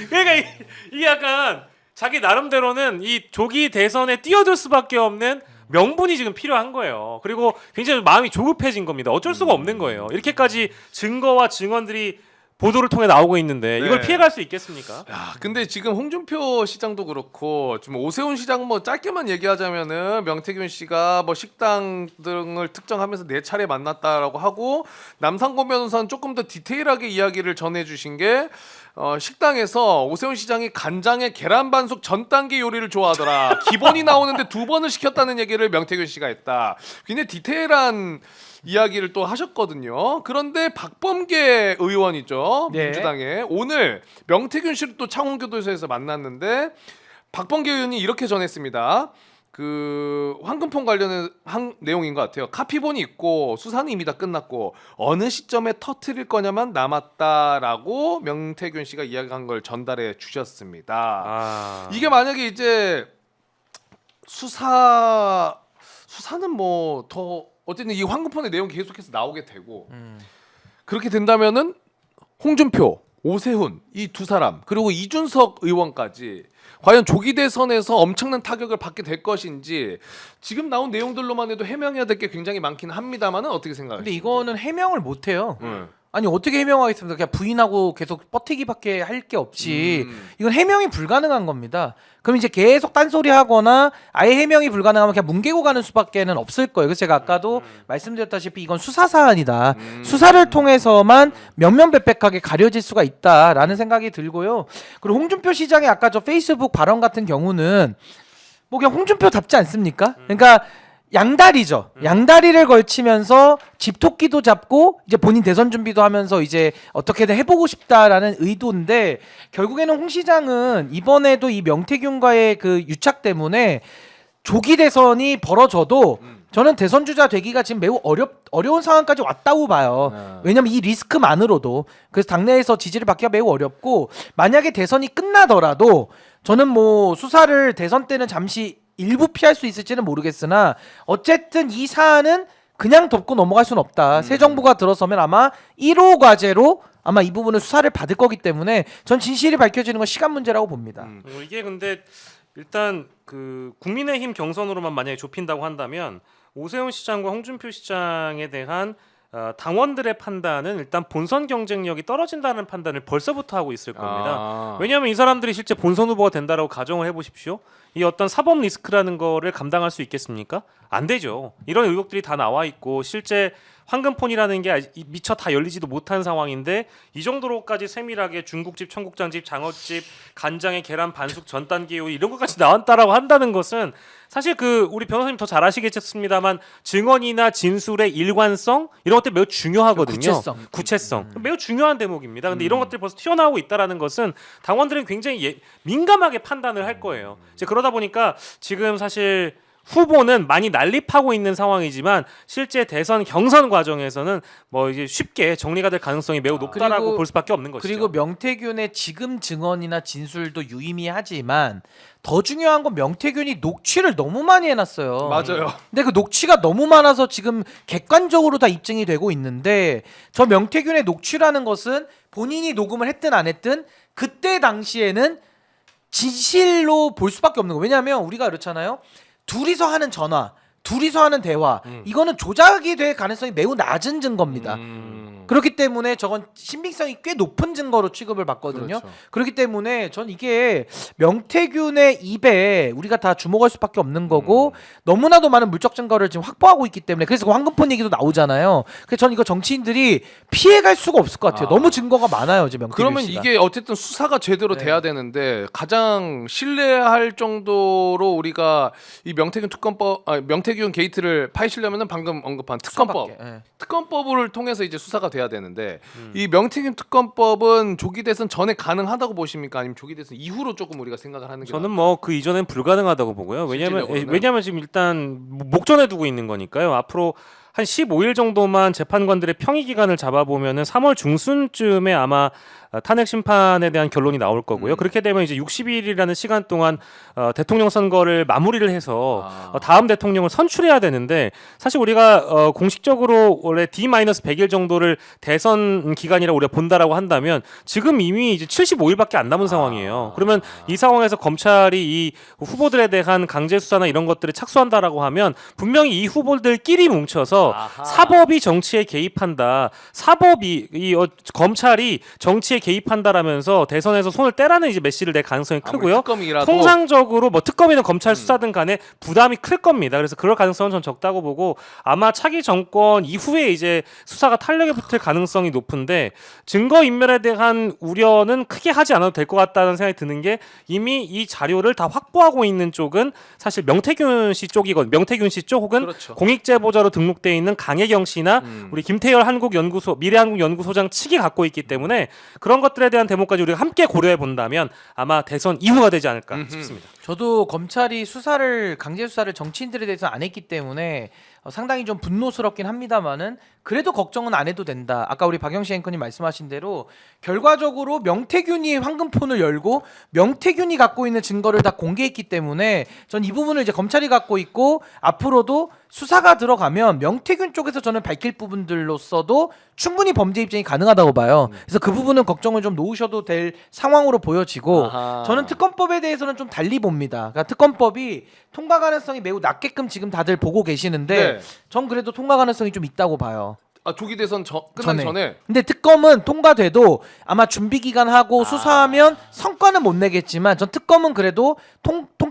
그러니까 이게 약간 자기 나름대로는 이 조기 대선에 뛰어들 수밖에 없는 명분이 지금 필요한 거예요. 그리고 굉장히 마음이 조급해진 겁니다. 어쩔 수가 없는 거예요. 이렇게까지 증거와 증언들이 보도를 통해 나오고 있는데 이걸 네. 피해갈 수 있겠습니까? 야, 근데 지금 홍준표 시장도 그렇고 좀 오세훈 시장 뭐 짧게만 얘기하자면은 명태균 씨가 뭐 식당 등을 특정하면서 네 차례 만났다라고 하고 남상권 변호사는 조금 더 디테일하게 이야기를 전해주신 게 식당에서 오세훈 시장이 간장에 계란 반숙 전 단계 요리를 좋아하더라. 기본이 나오는데 2번을 시켰다는 얘기를 명태균 씨가 했다. 굉장히 디테일한 이야기를 또 하셨거든요. 그런데 박범계 의원이죠. 네. 민주당에 오늘 명태균 씨를 또 창원교도소에서 만났는데 박범계 의원이 이렇게 전했습니다. 그 황금폰 관련한 내용인 것 같아요. 카피본이 있고 수사는 이미 다 끝났고 어느 시점에 터트릴 거냐만 남았다라고 명태균 씨가 이야기한 걸 전달해 주셨습니다. 이게 만약에 이제 수사는 뭐 더 어쨌든 이 황금폰의 내용이 계속해서 나오게 되고 그렇게 된다면은 홍준표, 오세훈 이 두 사람 그리고 이준석 의원까지 과연 조기 대선에서 엄청난 타격을 받게 될 것인지 지금 나온 내용들로만 해도 해명해야 될 게 굉장히 많긴 합니다만은 어떻게 생각하세요? 근데 이거는 해명을 못 해요. 아니 어떻게 해명하겠습니까? 그냥 부인하고 계속 버티기밖에 할 게 없지. 이건 해명이 불가능한 겁니다. 그럼 이제 계속 딴소리 하거나 아예 해명이 불가능하면 그냥 뭉개고 가는 수밖에는 없을 거예요. 그래서 제가 아까도 말씀드렸다시피 이건 수사 사안이다. 수사를 통해서만 명명백백하게 가려질 수가 있다라는 생각이 들고요. 그리고 홍준표 시장의 아까 저 페이스북 발언 같은 경우는 뭐 그냥 홍준표답지 않습니까? 그러니까 양다리죠. 양다리를 걸치면서 집토끼도 잡고 이제 본인 대선 준비도 하면서 이제 어떻게든 해보고 싶다라는 의도인데 결국에는 홍 시장은 이번에도 이 명태균과의 그 유착 때문에 조기 대선이 벌어져도 저는 대선 주자 되기가 지금 매우 어려운 상황까지 왔다고 봐요. 왜냐면 이 리스크만으로도 그래서 당내에서 지지를 받기가 매우 어렵고 만약에 대선이 끝나더라도 저는 뭐 수사를 대선 때는 잠시 일부 피할 수 있을지는 모르겠으나 어쨌든 이 사안은 그냥 덮고 넘어갈 수는 없다. 새 정부가 들어서면 아마 1호 과제로 아마 이 부분을 수사를 받을 거기 때문에 전 진실이 밝혀지는 건 시간 문제라고 봅니다. 이게 근데 일단 그 국민의힘 경선으로만 만약에 좁힌다고 한다면 오세훈 시장과 홍준표 시장에 대한 당원들의 판단은 일단 본선 경쟁력이 떨어진다는 판단을 벌써부터 하고 있을 겁니다. 왜냐하면 이 사람들이 실제 본선 후보가 된다라고 가정을 해보십시오. 이 어떤 사법 리스크라는 거를 감당할 수 있겠습니까? 안 되죠. 이런 의혹들이 다 나와 있고 실제 황금폰이라는 게 미처 다 열리지도 못한 상황인데 이 정도로까지 세밀하게 중국집, 청국장집, 장어집, 간장에 계란 반숙 전 단계 요리 이런 것까지 나왔다라고 한다는 것은 사실 그 우리 변호사님 더 잘 아시겠습니다만 증언이나 진술의 일관성 이런 것들 매우 중요하거든요. 구체성 매우 중요한 대목입니다. 근데 이런 것들이 벌써 튀어나오고 있다라는 것은 당원들은 굉장히 민감하게 판단을 할 거예요. 이제 그러다 보니까 지금 사실 후보는 많이 난립하고 있는 상황이지만 실제 대선 경선 과정에서는 뭐 이제 쉽게 정리가 될 가능성이 매우 높다라고 볼 수밖에 없는 것이죠. 그리고 명태균의 지금 증언이나 진술도 유의미하지만 더 중요한 건 명태균이 녹취를 너무 많이 해놨어요. 맞아요. 근데 그 녹취가 너무 많아서 지금 객관적으로 다 입증이 되고 있는데 저 명태균의 녹취라는 것은 본인이 녹음을 했든 안 했든 그때 당시에는 진실로 볼 수밖에 없는 거예요. 왜냐하면 우리가 그렇잖아요. 둘이서 하는 전화, 둘이서 하는 대화 이거는 조작이 될 가능성이 매우 낮은 증거입니다. 그럼 그렇기 때문에 저건 신빙성이 꽤 높은 증거로 취급을 받거든요. 그렇죠. 그렇기 때문에 전 이게 명태균의 입에 우리가 다 주목할 수밖에 없는 거고 너무나도 많은 물적 증거를 지금 확보하고 있기 때문에 그래서 그 황금폰 얘기도 나오잖아요. 그래서 전 이거 정치인들이 피해갈 수가 없을 것 같아요. 너무 증거가 많아요, 지금 명태균 그러면 씨가. 이게 어쨌든 수사가 제대로 네. 돼야 되는데 가장 신뢰할 정도로 우리가 이 명태균 명태균 게이트를 파헤치려면은 방금 언급한 특검법, 수사밖에, 예. 특검법을 통해서 이제 수사가 돼야 되는데 이 명태균 특검법은 조기 대선 전에 가능하다고 보십니까? 아니면 조기 대선 이후로 조금 우리가 생각을 하는 게 저는 뭐 그 이전엔 불가능하다고 보고요. 왜냐하면 지금 일단 목전에 두고 있는 거니까요. 앞으로 한 15일 정도만 재판관들의 평의 기간을 잡아보면은 3월 중순쯤에 아마 탄핵 심판에 대한 결론이 나올 거고요. 그렇게 되면 이제 60일이라는 시간 동안 대통령 선거를 마무리를 해서 다음 대통령을 선출해야 되는데 사실 우리가 공식적으로 원래 D-100일 정도를 대선 기간이라고 우리가 본다라고 한다면 지금 이미 이제 75일밖에 안 남은 상황이에요. 그러면 이 상황에서 검찰이 이 후보들에 대한 강제 수사나 이런 것들을 착수한다라고 하면 분명히 이 후보들끼리 뭉쳐서 사법이 정치에 개입한다. 검찰이 정치에 개입한다라면서 대선에서 손을 떼라는 이제 메시지를 낼 가능성이 크고요. 특검이라도 통상적으로 뭐 특검이든 검찰 수사든 간에 부담이 클 겁니다. 그래서 그럴 가능성은 전 적다고 보고 아마 차기 정권 이후에 이제 수사가 탄력에 붙을 가능성이 높은데 증거 인멸에 대한 우려는 크게 하지 않아도 될 것 같다는 생각이 드는 게 이미 이 자료를 다 확보하고 있는 쪽은 사실 명태균 씨 쪽이거든요. 명태균 씨 쪽 혹은 그렇죠. 공익제보자로 등록돼 있는 강혜경 씨나 우리 김태열 미래한국연구소장 측이 갖고 있기 때문에 그런 것들에 대한 대목까지 우리가 함께 고려해 본다면 아마 대선 이후가 되지 않을까 싶습니다. 저도 검찰이 강제 수사를 정치인들에 대해서 안 했기 때문에 상당히 좀 분노스럽긴 합니다만은 그래도 걱정은 안 해도 된다. 아까 우리 박영시 앵커님 말씀하신 대로 결과적으로 명태균이 황금폰을 열고 명태균이 갖고 있는 증거를 다 공개했기 때문에 전 이 부분을 이제 검찰이 갖고 있고 앞으로도 수사가 들어가면 명태균 쪽에서 저는 밝힐 부분들로서도 충분히 범죄 입증이 가능하다고 봐요. 그래서 그 부분은 걱정을 좀 놓으셔도 될 상황으로 보여지고 아하. 저는 특검법에 대해서는 좀 달리 봅니다. 그러니까 특검법이 통과 가능성이 매우 낮게끔 지금 다들 보고 계시는데 네. 전 그래도 통과 가능성이 좀 있다고 봐요. 조기 대선 끝나기 전에 근데 특검은 통과돼도 아마 준비 기간 하고 수사하면 성과는 못 내겠지만 전 특검은 그래도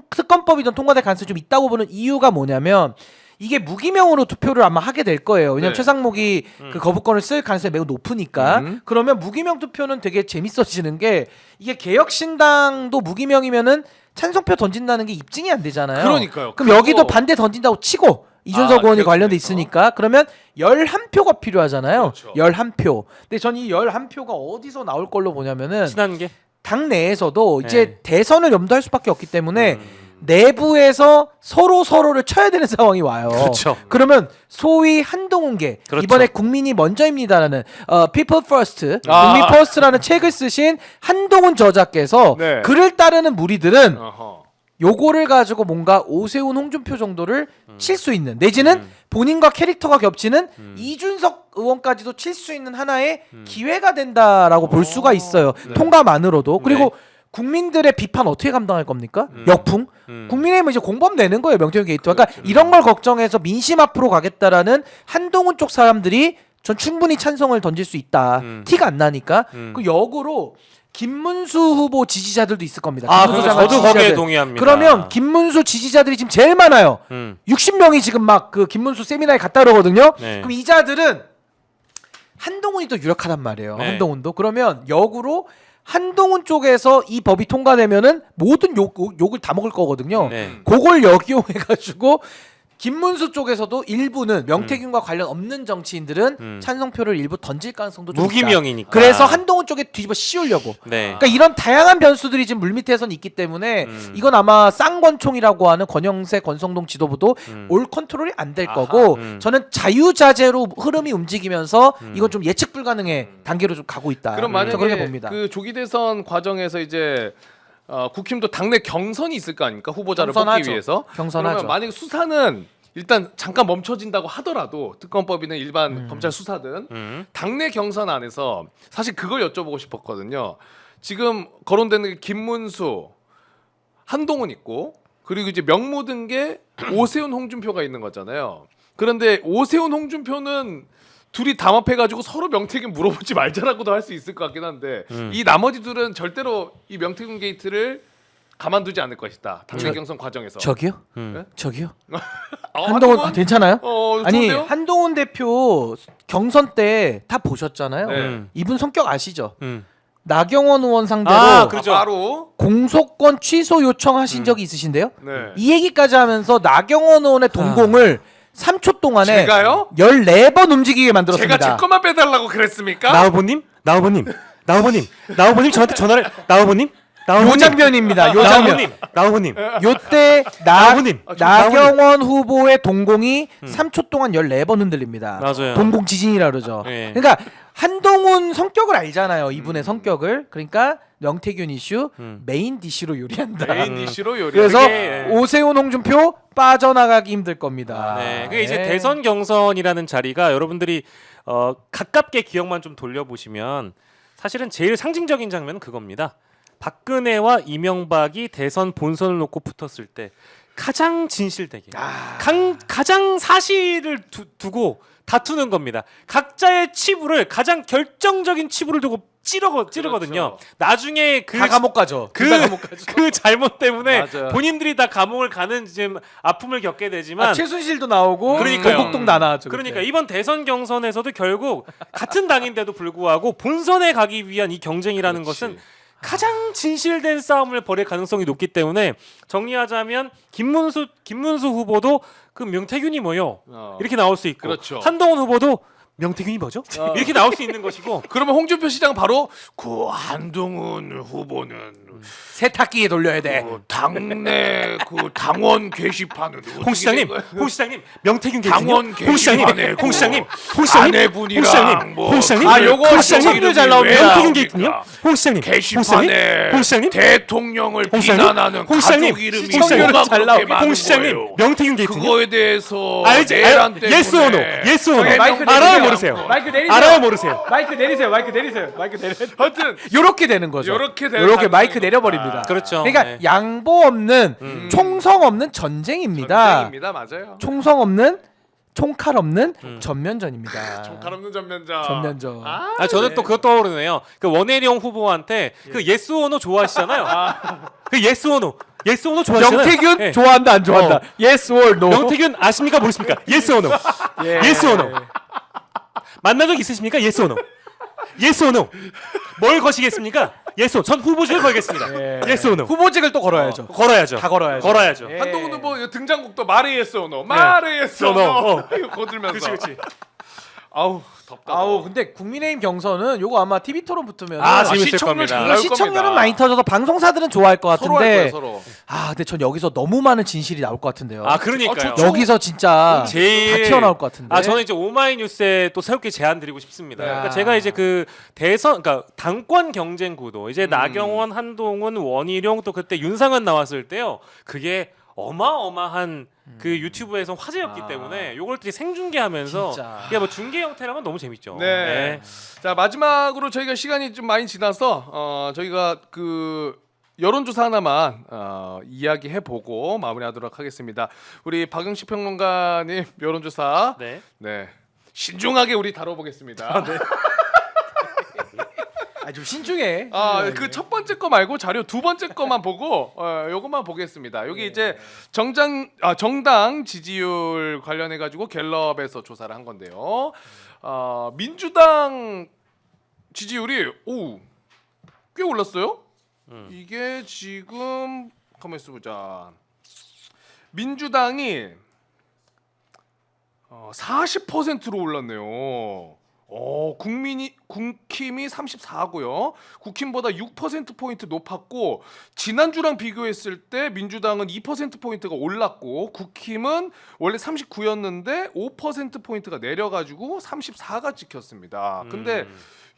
특검법이든 통과될 가능성이 좀 있다고 보는 이유가 뭐냐면 이게 무기명으로 투표를 아마 하게 될 거예요. 왜냐면 네. 최상목이 그 거부권을 쓸 가능성이 매우 높으니까. 그러면 무기명 투표는 되게 재밌어지는 게 이게 개혁신당도 무기명이면은 찬성표 던진다는 게 입증이 안 되잖아요. 그러니까요. 그럼 여기도 반대 던진다고 치고 이준석 의원이 관련돼 있으니까 그러면 11표가 필요하잖아요. 그렇죠. 11표. 근데 전 이 11표가 어디서 나올 걸로 보냐면은 친한 게 당 내에서도 이제 네. 대선을 염두할 수밖에 없기 때문에 내부에서 서로를 쳐야 되는 상황이 와요. 그렇죠. 그러면 소위 한동훈계 그렇죠. 이번에 국민이 먼저입니다라는 People First, 국민 First라는 책을 쓰신 한동훈 저자께서 네. 그를 따르는 무리들은 어허. 요거를 가지고 뭔가 오세훈 홍준표 정도를 칠 수 있는 내지는 본인과 캐릭터가 겹치는 이준석 의원까지도 칠 수 있는 하나의 기회가 된다라고 볼 수가 있어요. 네. 통과만으로도. 그리고 네. 국민들의 비판 어떻게 감당할 겁니까? 역풍? 국민의힘은 이제 공범 내는 거예요. 명태균 게이트. 그러니까 이런 걸 걱정해서 민심 앞으로 가겠다라는 한동훈 쪽 사람들이 전 충분히 찬성을 던질 수 있다. 티가 안 나니까. 그 역으로 김문수 후보 지지자들도 있을 겁니다. 김문수 장관 저도 거기에 지지자들. 동의합니다. 그러면 김문수 지지자들이 지금 제일 많아요. 60명이 지금 막 그 김문수 세미나에 갔다 그러거든요. 네. 그럼 이 자들은 한동훈이 또 유력하단 말이에요. 네. 한동훈도. 그러면 역으로 한동훈 쪽에서 이 법이 통과되면은 모든 욕을 다 먹을 거거든요. 네. 그걸 역이용해가지고 김문수 쪽에서도 일부는 명태균과 관련 없는 정치인들은 찬성표를 일부 던질 가능성도 좀 있다. 무기명이니까. 그래서 한동훈 쪽에 뒤집어 씌우려고. 네. 그러니까 이런 다양한 변수들이 지금 물밑에선 있기 때문에 이건 아마 쌍권총이라고 하는 권영세 권성동 지도부도 올 컨트롤이 안 될 거고 저는 자유자재로 흐름이 움직이면서 이건 좀 예측 불가능의 단계로 좀 가고 있다. 그럼 저 그렇게 만약에 봅니다. 그 조기 대선 과정에서 이제 국힘도 당내 경선이 있을 거 아닙니까? 후보자를 경선하죠. 뽑기 위해서. 경선하죠. 그러면 만약에 수사는 일단 잠깐 멈춰진다고 하더라도 특검법이든 일반 검찰 수사든 당내 경선 안에서 사실 그걸 여쭤보고 싶었거든요. 지금 거론되는 게 김문수, 한동훈 있고 그리고 이제 명모 등게 오세훈, 홍준표가 있는 거잖아요. 그런데 오세훈, 홍준표는 둘이 담합해가지고 서로 명태균 물어보지 말자라고도 할 수 있을 것 같긴 한데 이 나머지 둘은 절대로 이 명태균 게이트를 가만두지 않을 것이다. 당내 경선 과정에서. 저기요? 네? 저기요? 한동훈? 한동훈 괜찮아요? 아니 좋은데요? 한동훈 대표 경선 때 다 보셨잖아요. 네. 이분 성격 아시죠? 나경원 의원 상대로 아, 그렇죠. 바로 공소권 취소 요청하신 적이 있으신데요? 네. 이 얘기까지 하면서 나경원 의원의 동공을 3초 동안에 제가요? 14번 움직이게 만들었습니다. 제가 제 것만 빼달라고 그랬습니까? 나후보님 저한테 전화를 나후보님 요 장면입니다. 요 장면. 나후보님 요때 나후보님. 나경원 후보의 동공이 3초 동안 14번 흔들립니다. 맞아요. 동공 지진이라 그러죠. 네. 그러니까 한동훈 성격을 알잖아요. 이분의 성격을. 그러니까 명태균 이슈 메인 디시로 요리한다. 메인 디시로 요리. 그래서 그게- 오세훈 홍준표 빠져나가기 힘들 겁니다. 네, 그게 이제 네. 대선 경선이라는 자리가 여러분들이 가깝게 기억만 좀 돌려보시면 사실은 제일 상징적인 장면은 그겁니다. 박근혜와 이명박이 대선 본선을 놓고 붙었을 때 가장 진실되게 가장 사실을 두고 다투는 겁니다. 각자의 치부를 가장 결정적인 치부를 두고 찌르거든요. 그렇죠. 나중에 다 감옥 가죠. 그 잘못 때문에 맞아요. 본인들이 다 감옥을 가는 지금 아픔을 겪게 되지만 최순실도 나오고 그러니까요. 도곡동 다 나왔죠. 그러니까 그때. 이번 대선 경선에서도 결국 같은 당인데도 불구하고 본선에 가기 위한 이 경쟁이라는 그렇지. 것은 가장 진실된 싸움을 벌일 가능성이 높기 때문에 정리하자면 김문수 후보도 그 명태균이 뭐요? 이렇게 나올 수 있고 그렇죠. 한동훈 후보도 명태균이 뭐죠? 이렇게 나올 수 있는 것이고 그러면 홍준표 시장 바로 그 한동훈 후보는 세탁기에 돌려야 돼. 당내 그 당원 게시판은 홍 시장님 명태균 당원 게시판에 홍 시장님 아내분이랑 뭐 요거 홍 시청률 잘 나옵니다. 명태균 게이트요? 홍 시장님 게시판에 홍 시장님 대통령을 홍 시장님? 비난하는 홍 시장님? 가족 이름이 시청률은 뭐가 잘 그렇게 나오게. 많은 홍 시장님 거예요. 명태균 게이트요? 그거에 대해서 알지? 내란 때문에 예스 오노 예스 오노 마이크 알아요 내리세요. 모르세요 마이크 내리세요. 알아요 모르세요 마이크 내리세요. 마이크 내리세요. 하여튼 요렇게 되는 거죠. 요렇게 되는 요렇게 마이크 가능성이 내려버립니다. 높다. 그렇죠. 그러니까 네. 양보 없는 총성 없는 전쟁입니다. 전쟁입니다. 맞아요. 총성 없는 총칼 없는 전면전입니다. 총칼 없는 전면전. 전면전. 아 저는 또 그것 떠오르네요. 그 원혜룡 후보한테 그 예스 오노 좋아하시잖아요. 그 예스 오노 좋아하시잖아요. 명태균 네. 좋아한다 안 좋아한다. Yes or no. 명태균 아십니까 모르십니까? 예스 오노. 예스 오노. 만난 적 있으십니까? 예스 오노. 예스 오노. 뭘 거시겠습니까? 예스 오노. 전 후보직을 걸겠습니다. 예스 오노. 후보직을 또 걸어야죠. 걸어야죠. 다 걸어야죠. 걸어야죠. 예. 한동훈 후보 등장곡도 말해예스 오노. 말해예스 오노. 이거 거들면서. 그렇지. 아우 덥다. 아우 근데 국민의힘 경선은 요거 아마 TV 토론 붙으면 아, 재밌을 시청률 겁니다. 잘 나올 시청률은 겁니다. 많이 터져서 방송사들은 좋아할 것 서로 할 거예요, 같은데 서로. 아 근데 전 여기서 너무 많은 진실이 나올 것 같은데요. 아 그러니까요. 여기서 진짜 제일 다 튀어나올 것 같은데. 아 저는 이제 오마이뉴스에 또 새롭게 제안 드리고 싶습니다. 그러니까 제가 이제 그 대선 그러니까 당권 경쟁 구도 이제 나경원, 한동훈, 원희룡 또 그때 윤상현 나왔을 때요. 그게 어마어마한 그 유튜브에서 화제였기 때문에 요걸 또 생중계하면서 진짜. 이게 뭐 중계 형태라면 너무 재밌죠. 네. 자 마지막으로 저희가 시간이 좀 많이 지나서 저희가 그 여론조사 하나만 이야기해보고 마무리하도록 하겠습니다. 우리 박영식 평론가님 여론조사 네. 네 신중하게 우리 다뤄보겠습니다. 좀 신중해. 그 첫 번째 거 말고 자료 두 번째 거만 보고 요것만 보겠습니다. 여기 이제 정당 지지율 관련해 가지고 갤럽에서 조사를 한 건데요. 민주당 지지율이 꽤 올랐어요. 이게 지금 가만 있어 보자. 민주당이 40%로 올랐네요. 국힘이 34고요. 국힘보다 6% 포인트 높았고 지난주랑 비교했을 때 민주당은 2% 포인트가 올랐고 국힘은 원래 39였는데 5% 포인트가 내려가지고 34가 찍혔습니다. 근데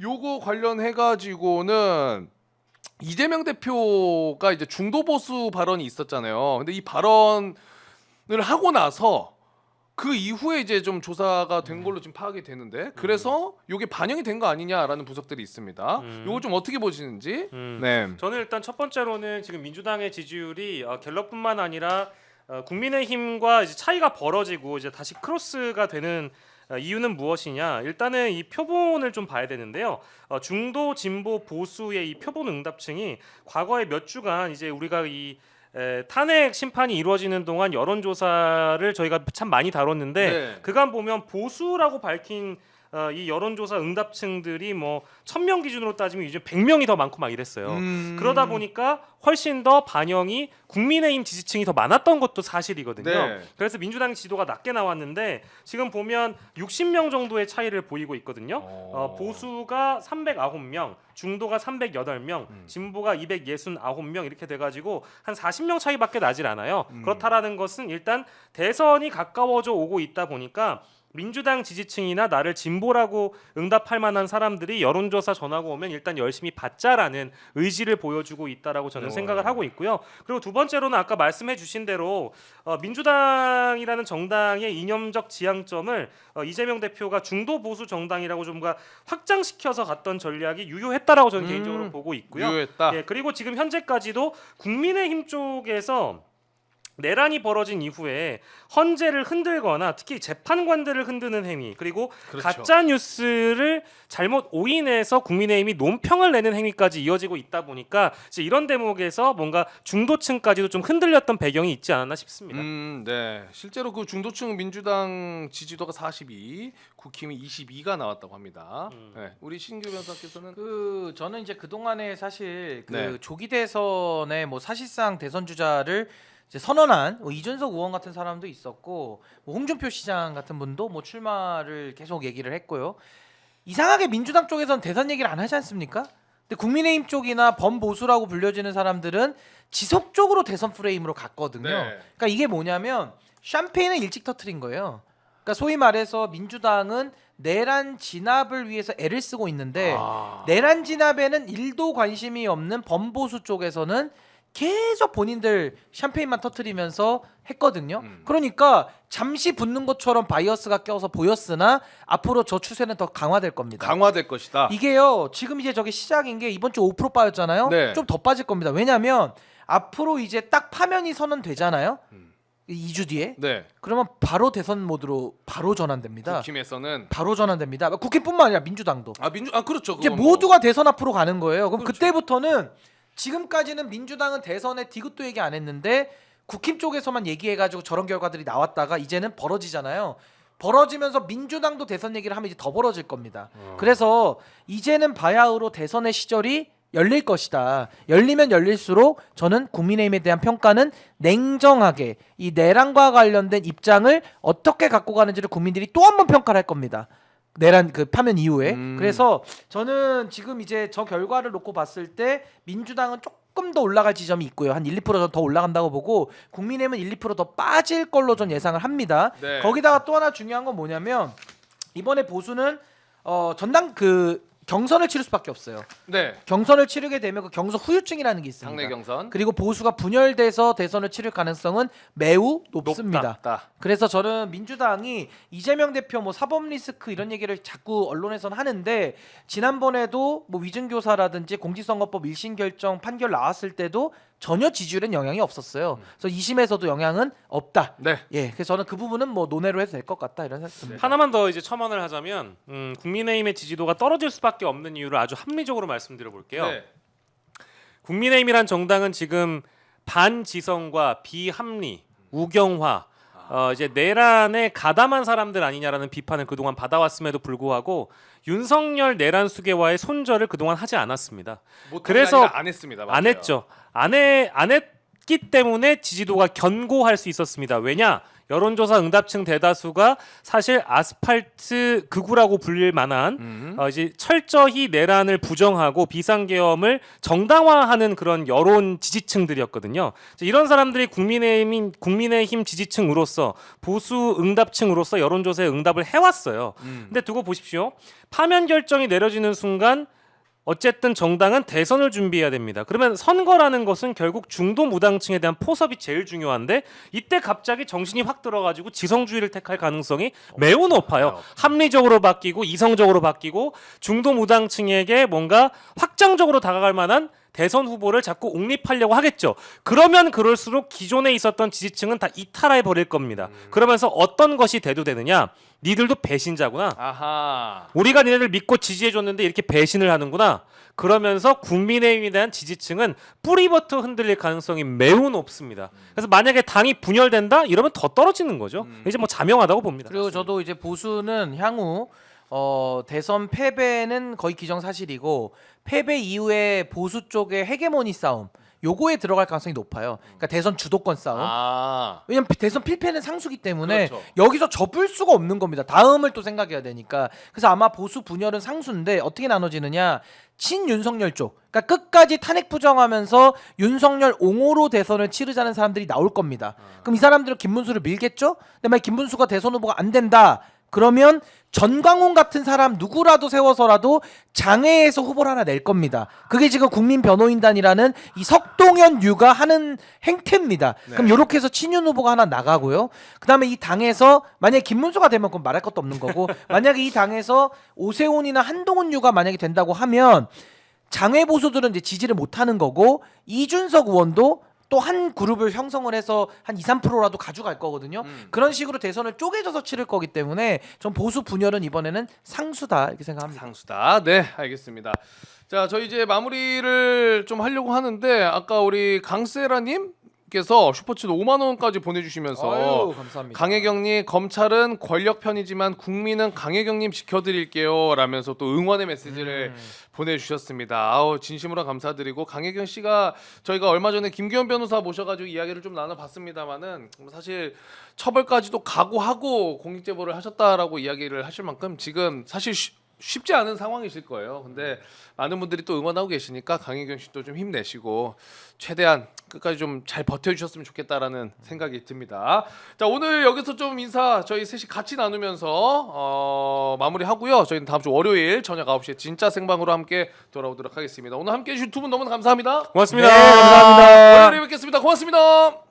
요거 관련해 가지고는 이재명 대표가 이제 중도 보수 발언이 있었잖아요. 근데 이 발언을 하고 나서 그 이후에 이제 좀 조사가 된 걸로 지금 파악이 되는데 그래서 이게 반영이 된 거 아니냐라는 분석들이 있습니다. 이거 좀 어떻게 보시는지? 네. 저는 일단 첫 번째로는 지금 민주당의 지지율이 갤럽뿐만 아니라 국민의힘과 이제 차이가 벌어지고 이제 다시 크로스가 되는 이유는 무엇이냐? 일단은 이 표본을 좀 봐야 되는데요. 중도, 진보, 보수의 이 표본 응답층이 과거에 몇 주간 이제 우리가 이 탄핵 심판이 이루어지는 동안 여론조사를 저희가 참 많이 다뤘는데 네. 그간 보면 보수라고 밝힌 이 여론조사 응답층들이 뭐 1000명 기준으로 따지면 이제 100명이 더 많고 막 이랬어요. 그러다 보니까 훨씬 더 반영이 국민의힘 지지층이 더 많았던 것도 사실이거든요. 네. 그래서 민주당 지도가 낮게 나왔는데 지금 보면 60명 정도의 차이를 보이고 있거든요. 보수가 309명, 중도가 308명, 진보가 269명 이렇게 돼가지고 한 40명 차이밖에 나질 않아요. 그렇다라는 것은 일단 대선이 가까워져 오고 있다 보니까 민주당 지지층이나 나를 진보라고 응답할 만한 사람들이 여론조사 전화가 오면 일단 열심히 받자라는 의지를 보여주고 있다라고 저는 생각을 하고 있고요. 그리고 두 번째로는 아까 말씀해 주신 대로 민주당이라는 정당의 이념적 지향점을 이재명 대표가 중도 보수 정당이라고 좀 확장시켜서 갔던 전략이 유효했다라고 저는 개인적으로 보고 있고요. 유효했다. 예, 그리고 지금 현재까지도 국민의힘 쪽에서 내란이 벌어진 이후에 헌재를 흔들거나 특히 재판관들을 흔드는 행위 그리고 그렇죠. 가짜 뉴스를 잘못 오인해서 국민의힘이 논평을 내는 행위까지 이어지고 있다 보니까 이제 이런 대목에서 뭔가 중도층까지도 좀 흔들렸던 배경이 있지 않았나 싶습니다. 네. 실제로 그 중도층 민주당 지지도가 42, 국힘이 22가 나왔다고 합니다. 네. 우리 신규 변호사께서는 저는 이제 그 동안에 사실 그 네. 조기 대선에 뭐 사실상 대선 주자를 이제 선언한 뭐 이준석 의원 같은 사람도 있었고 뭐 홍준표 시장 같은 분도 뭐 출마를 계속 얘기를 했고요. 이상하게 민주당 쪽에서는 대선 얘기를 안 하지 않습니까? 근데 국민의힘 쪽이나 범보수라고 불려지는 사람들은 지속적으로 대선 프레임으로 갔거든요. 네. 그러니까 이게 뭐냐면 샴페인을 일찍 터트린 거예요. 그러니까 소위 말해서 민주당은 내란 진압을 위해서 애를 쓰고 있는데 내란 진압에는 1도 관심이 없는 범보수 쪽에서는 계속 본인들 샴페인만 터트리면서 했거든요. 그러니까 잠시 붙는 것처럼 바이어스가 껴서 보였으나 앞으로 저 추세는 더 강화될 겁니다. 강화될 것이다. 이게요. 지금 이제 저게 시작인 게 이번 주 5% 빠졌잖아요. 네. 좀 더 빠질 겁니다. 왜냐하면 앞으로 이제 딱 파면이 선언되잖아요. 2주 뒤에. 네. 그러면 바로 대선 모드로 바로 전환됩니다. 국힘에서는 바로 전환됩니다. 국힘뿐만 아니라 민주당도. 그렇죠. 이제 그건 모두가 대선 앞으로 가는 거예요. 그럼 그렇죠. 그때부터는 지금까지는 민주당은 대선에 디귿도 얘기 안 했는데 국힘 쪽에서만 얘기해가지고 저런 결과들이 나왔다가 이제는 벌어지잖아요. 벌어지면서 민주당도 대선 얘기를 하면 이제 더 벌어질 겁니다. 그래서 이제는 바야흐로 대선의 시절이 열릴 것이다. 열리면 열릴수록 저는 국민의힘에 대한 평가는 냉정하게 이 내란과 관련된 입장을 어떻게 갖고 가는지를 국민들이 또 한 번 평가를 할 겁니다. 내란 그 파면 이후에. 그래서 저는 지금 이제 저 결과를 놓고 봤을 때 민주당은 조금 더 올라갈 지점이 있고요. 한 1, 2% 더 올라간다고 보고 국민의힘은 1, 2%더 빠질 걸로 전 예상을 합니다. 네. 거기다가 또 하나 중요한 건 뭐냐면 이번에 보수는 전당 그 경선을 치를 수밖에 없어요. 네. 경선을 치르게 되면 그 경선 후유증이라는 게 있습니다. 당내 경선 그리고 보수가 분열돼서 대선을 치를 가능성은 매우 높습니다. 높다. 그래서 저는 민주당이 이재명 대표 뭐 사법 리스크 이런 얘기를 자꾸 언론에서는 하는데 지난번에도 뭐 위증교사라든지 공직선거법 1심 결정 판결 나왔을 때도 전혀 지지율엔 영향이 없었어요. 그래서 2심에서도 영향은 없다. 네. 예, 그래서 저는 그 부분은 뭐 논외로 해도 될 것 같다 이런 생각이 듭니다. 하나만 더 이제 첨언을 하자면 국민의힘의 지지도가 떨어질 수밖에 없는 이유를 아주 합리적으로 말씀드려 볼게요. 네. 국민의힘이란 정당은 지금 반지성과 비합리, 우경화, 이제 내란에 가담한 사람들 아니냐라는 비판을 그동안 받아왔음에도 불구하고 윤석열 내란 수계와의 손절을 그동안 하지 않았습니다. 그래서 안 했습니다. 맞아요. 안 했죠. 안 했기 때문에 지지도가 견고할 수 있었습니다. 왜냐? 여론조사 응답층 대다수가 사실 아스팔트 극우라고 불릴 만한 이제 철저히 내란을 부정하고 비상계엄을 정당화하는 그런 여론 지지층들이었거든요. 이런 사람들이 국민의힘 지지층으로서 보수 응답층으로서 여론조사에 응답을 해왔어요. 근데 두고 보십시오. 파면 결정이 내려지는 순간 어쨌든 정당은 대선을 준비해야 됩니다. 그러면 선거라는 것은 결국 중도 무당층에 대한 포섭이 제일 중요한데 이때 갑자기 정신이 확 들어가지고 지성주의를 택할 가능성이 매우 높아요. 합리적으로 바뀌고 이성적으로 바뀌고 중도 무당층에게 뭔가 확장적으로 다가갈 만한 대선 후보를 자꾸 옹립하려고 하겠죠. 그러면 그럴수록 기존에 있었던 지지층은 다 이탈해 버릴 겁니다. 그러면서 어떤 것이 대두되느냐? 니들도 배신자구나. 아하. 우리가 니네들 믿고 지지해줬는데 이렇게 배신을 하는구나. 그러면서 국민의힘에 대한 지지층은 뿌리부터 흔들릴 가능성이 매우 높습니다. 그래서 만약에 당이 분열된다 이러면 더 떨어지는 거죠. 이제 뭐 자명하다고 봅니다. 그리고 저도 이제 보수는 향후 대선 패배는 거의 기정사실이고 패배 이후에 보수 쪽의 헤게모니 싸움 요거에 들어갈 가능성이 높아요. 그러니까 대선 주도권 싸움. 아. 왜냐면 대선 필패는 상수기 때문에 그렇죠. 여기서 접을 수가 없는 겁니다. 다음을 또 생각해야 되니까. 그래서 아마 보수 분열은 상수인데 어떻게 나눠지느냐? 친윤석열 쪽. 그러니까 끝까지 탄핵 부정하면서 윤석열 옹호로 대선을 치르자는 사람들이 나올 겁니다. 그럼 이 사람들은 김문수를 밀겠죠? 근데 만약 김문수가 대선 후보가 안 된다. 그러면 전광훈 같은 사람 누구라도 세워서라도 장외에서 후보를 하나 낼 겁니다. 그게 지금 국민변호인단이라는 이 석동현 유가 하는 행태입니다. 네. 그럼 이렇게 해서 친윤 후보가 하나 나가고요. 그다음에 이 당에서 만약에 김문수가 되면 그건 말할 것도 없는 거고 만약에 이 당에서 오세훈이나 한동훈 유가 만약에 된다고 하면 장외 보수들은 이제 지지를 못 하는 거고 이준석 의원도 또 한 그룹을 형성을 해서 한 2, 3%라도 가져갈 거거든요. 그런 식으로 대선을 쪼개져서 치를 거기 때문에 전 보수 분열은 이번에는 상수다 이렇게 생각합니다. 상수다. 네, 알겠습니다. 자, 저희 이제 마무리를 좀 하려고 하는데 아까 우리 강세라님께서 슈퍼챗 5만 원까지 보내주시면서 아유, 감사합니다. 강혜경님 검찰은 권력 편이지만 국민은 강혜경님 지켜드릴게요 라면서 또 응원의 메시지를 보내주셨습니다. 아우 진심으로 감사드리고 강혜경 씨가 저희가 얼마 전에 김기현 변호사 모셔가지고 이야기를 좀 나눠봤습니다만은 사실 처벌까지도 각오하고 공익제보를 하셨다라고 이야기를 하실 만큼 지금 사실 쉽지 않은 상황이실 거예요. 근데 많은 분들이 또 응원하고 계시니까 강혜경 씨도 좀 힘내시고 최대한 끝까지 좀 잘 버텨주셨으면 좋겠다라는 생각이 듭니다. 자, 오늘 여기서 좀 인사 저희 셋이 같이 나누면서 마무리하고요. 저희는 다음 주 월요일 저녁 9시에 진짜 생방으로 함께 돌아오도록 하겠습니다. 오늘 함께 해주신 두 분 너무 감사합니다. 고맙습니다. 네, 감사합니다. 월요일에 뵙겠습니다. 고맙습니다.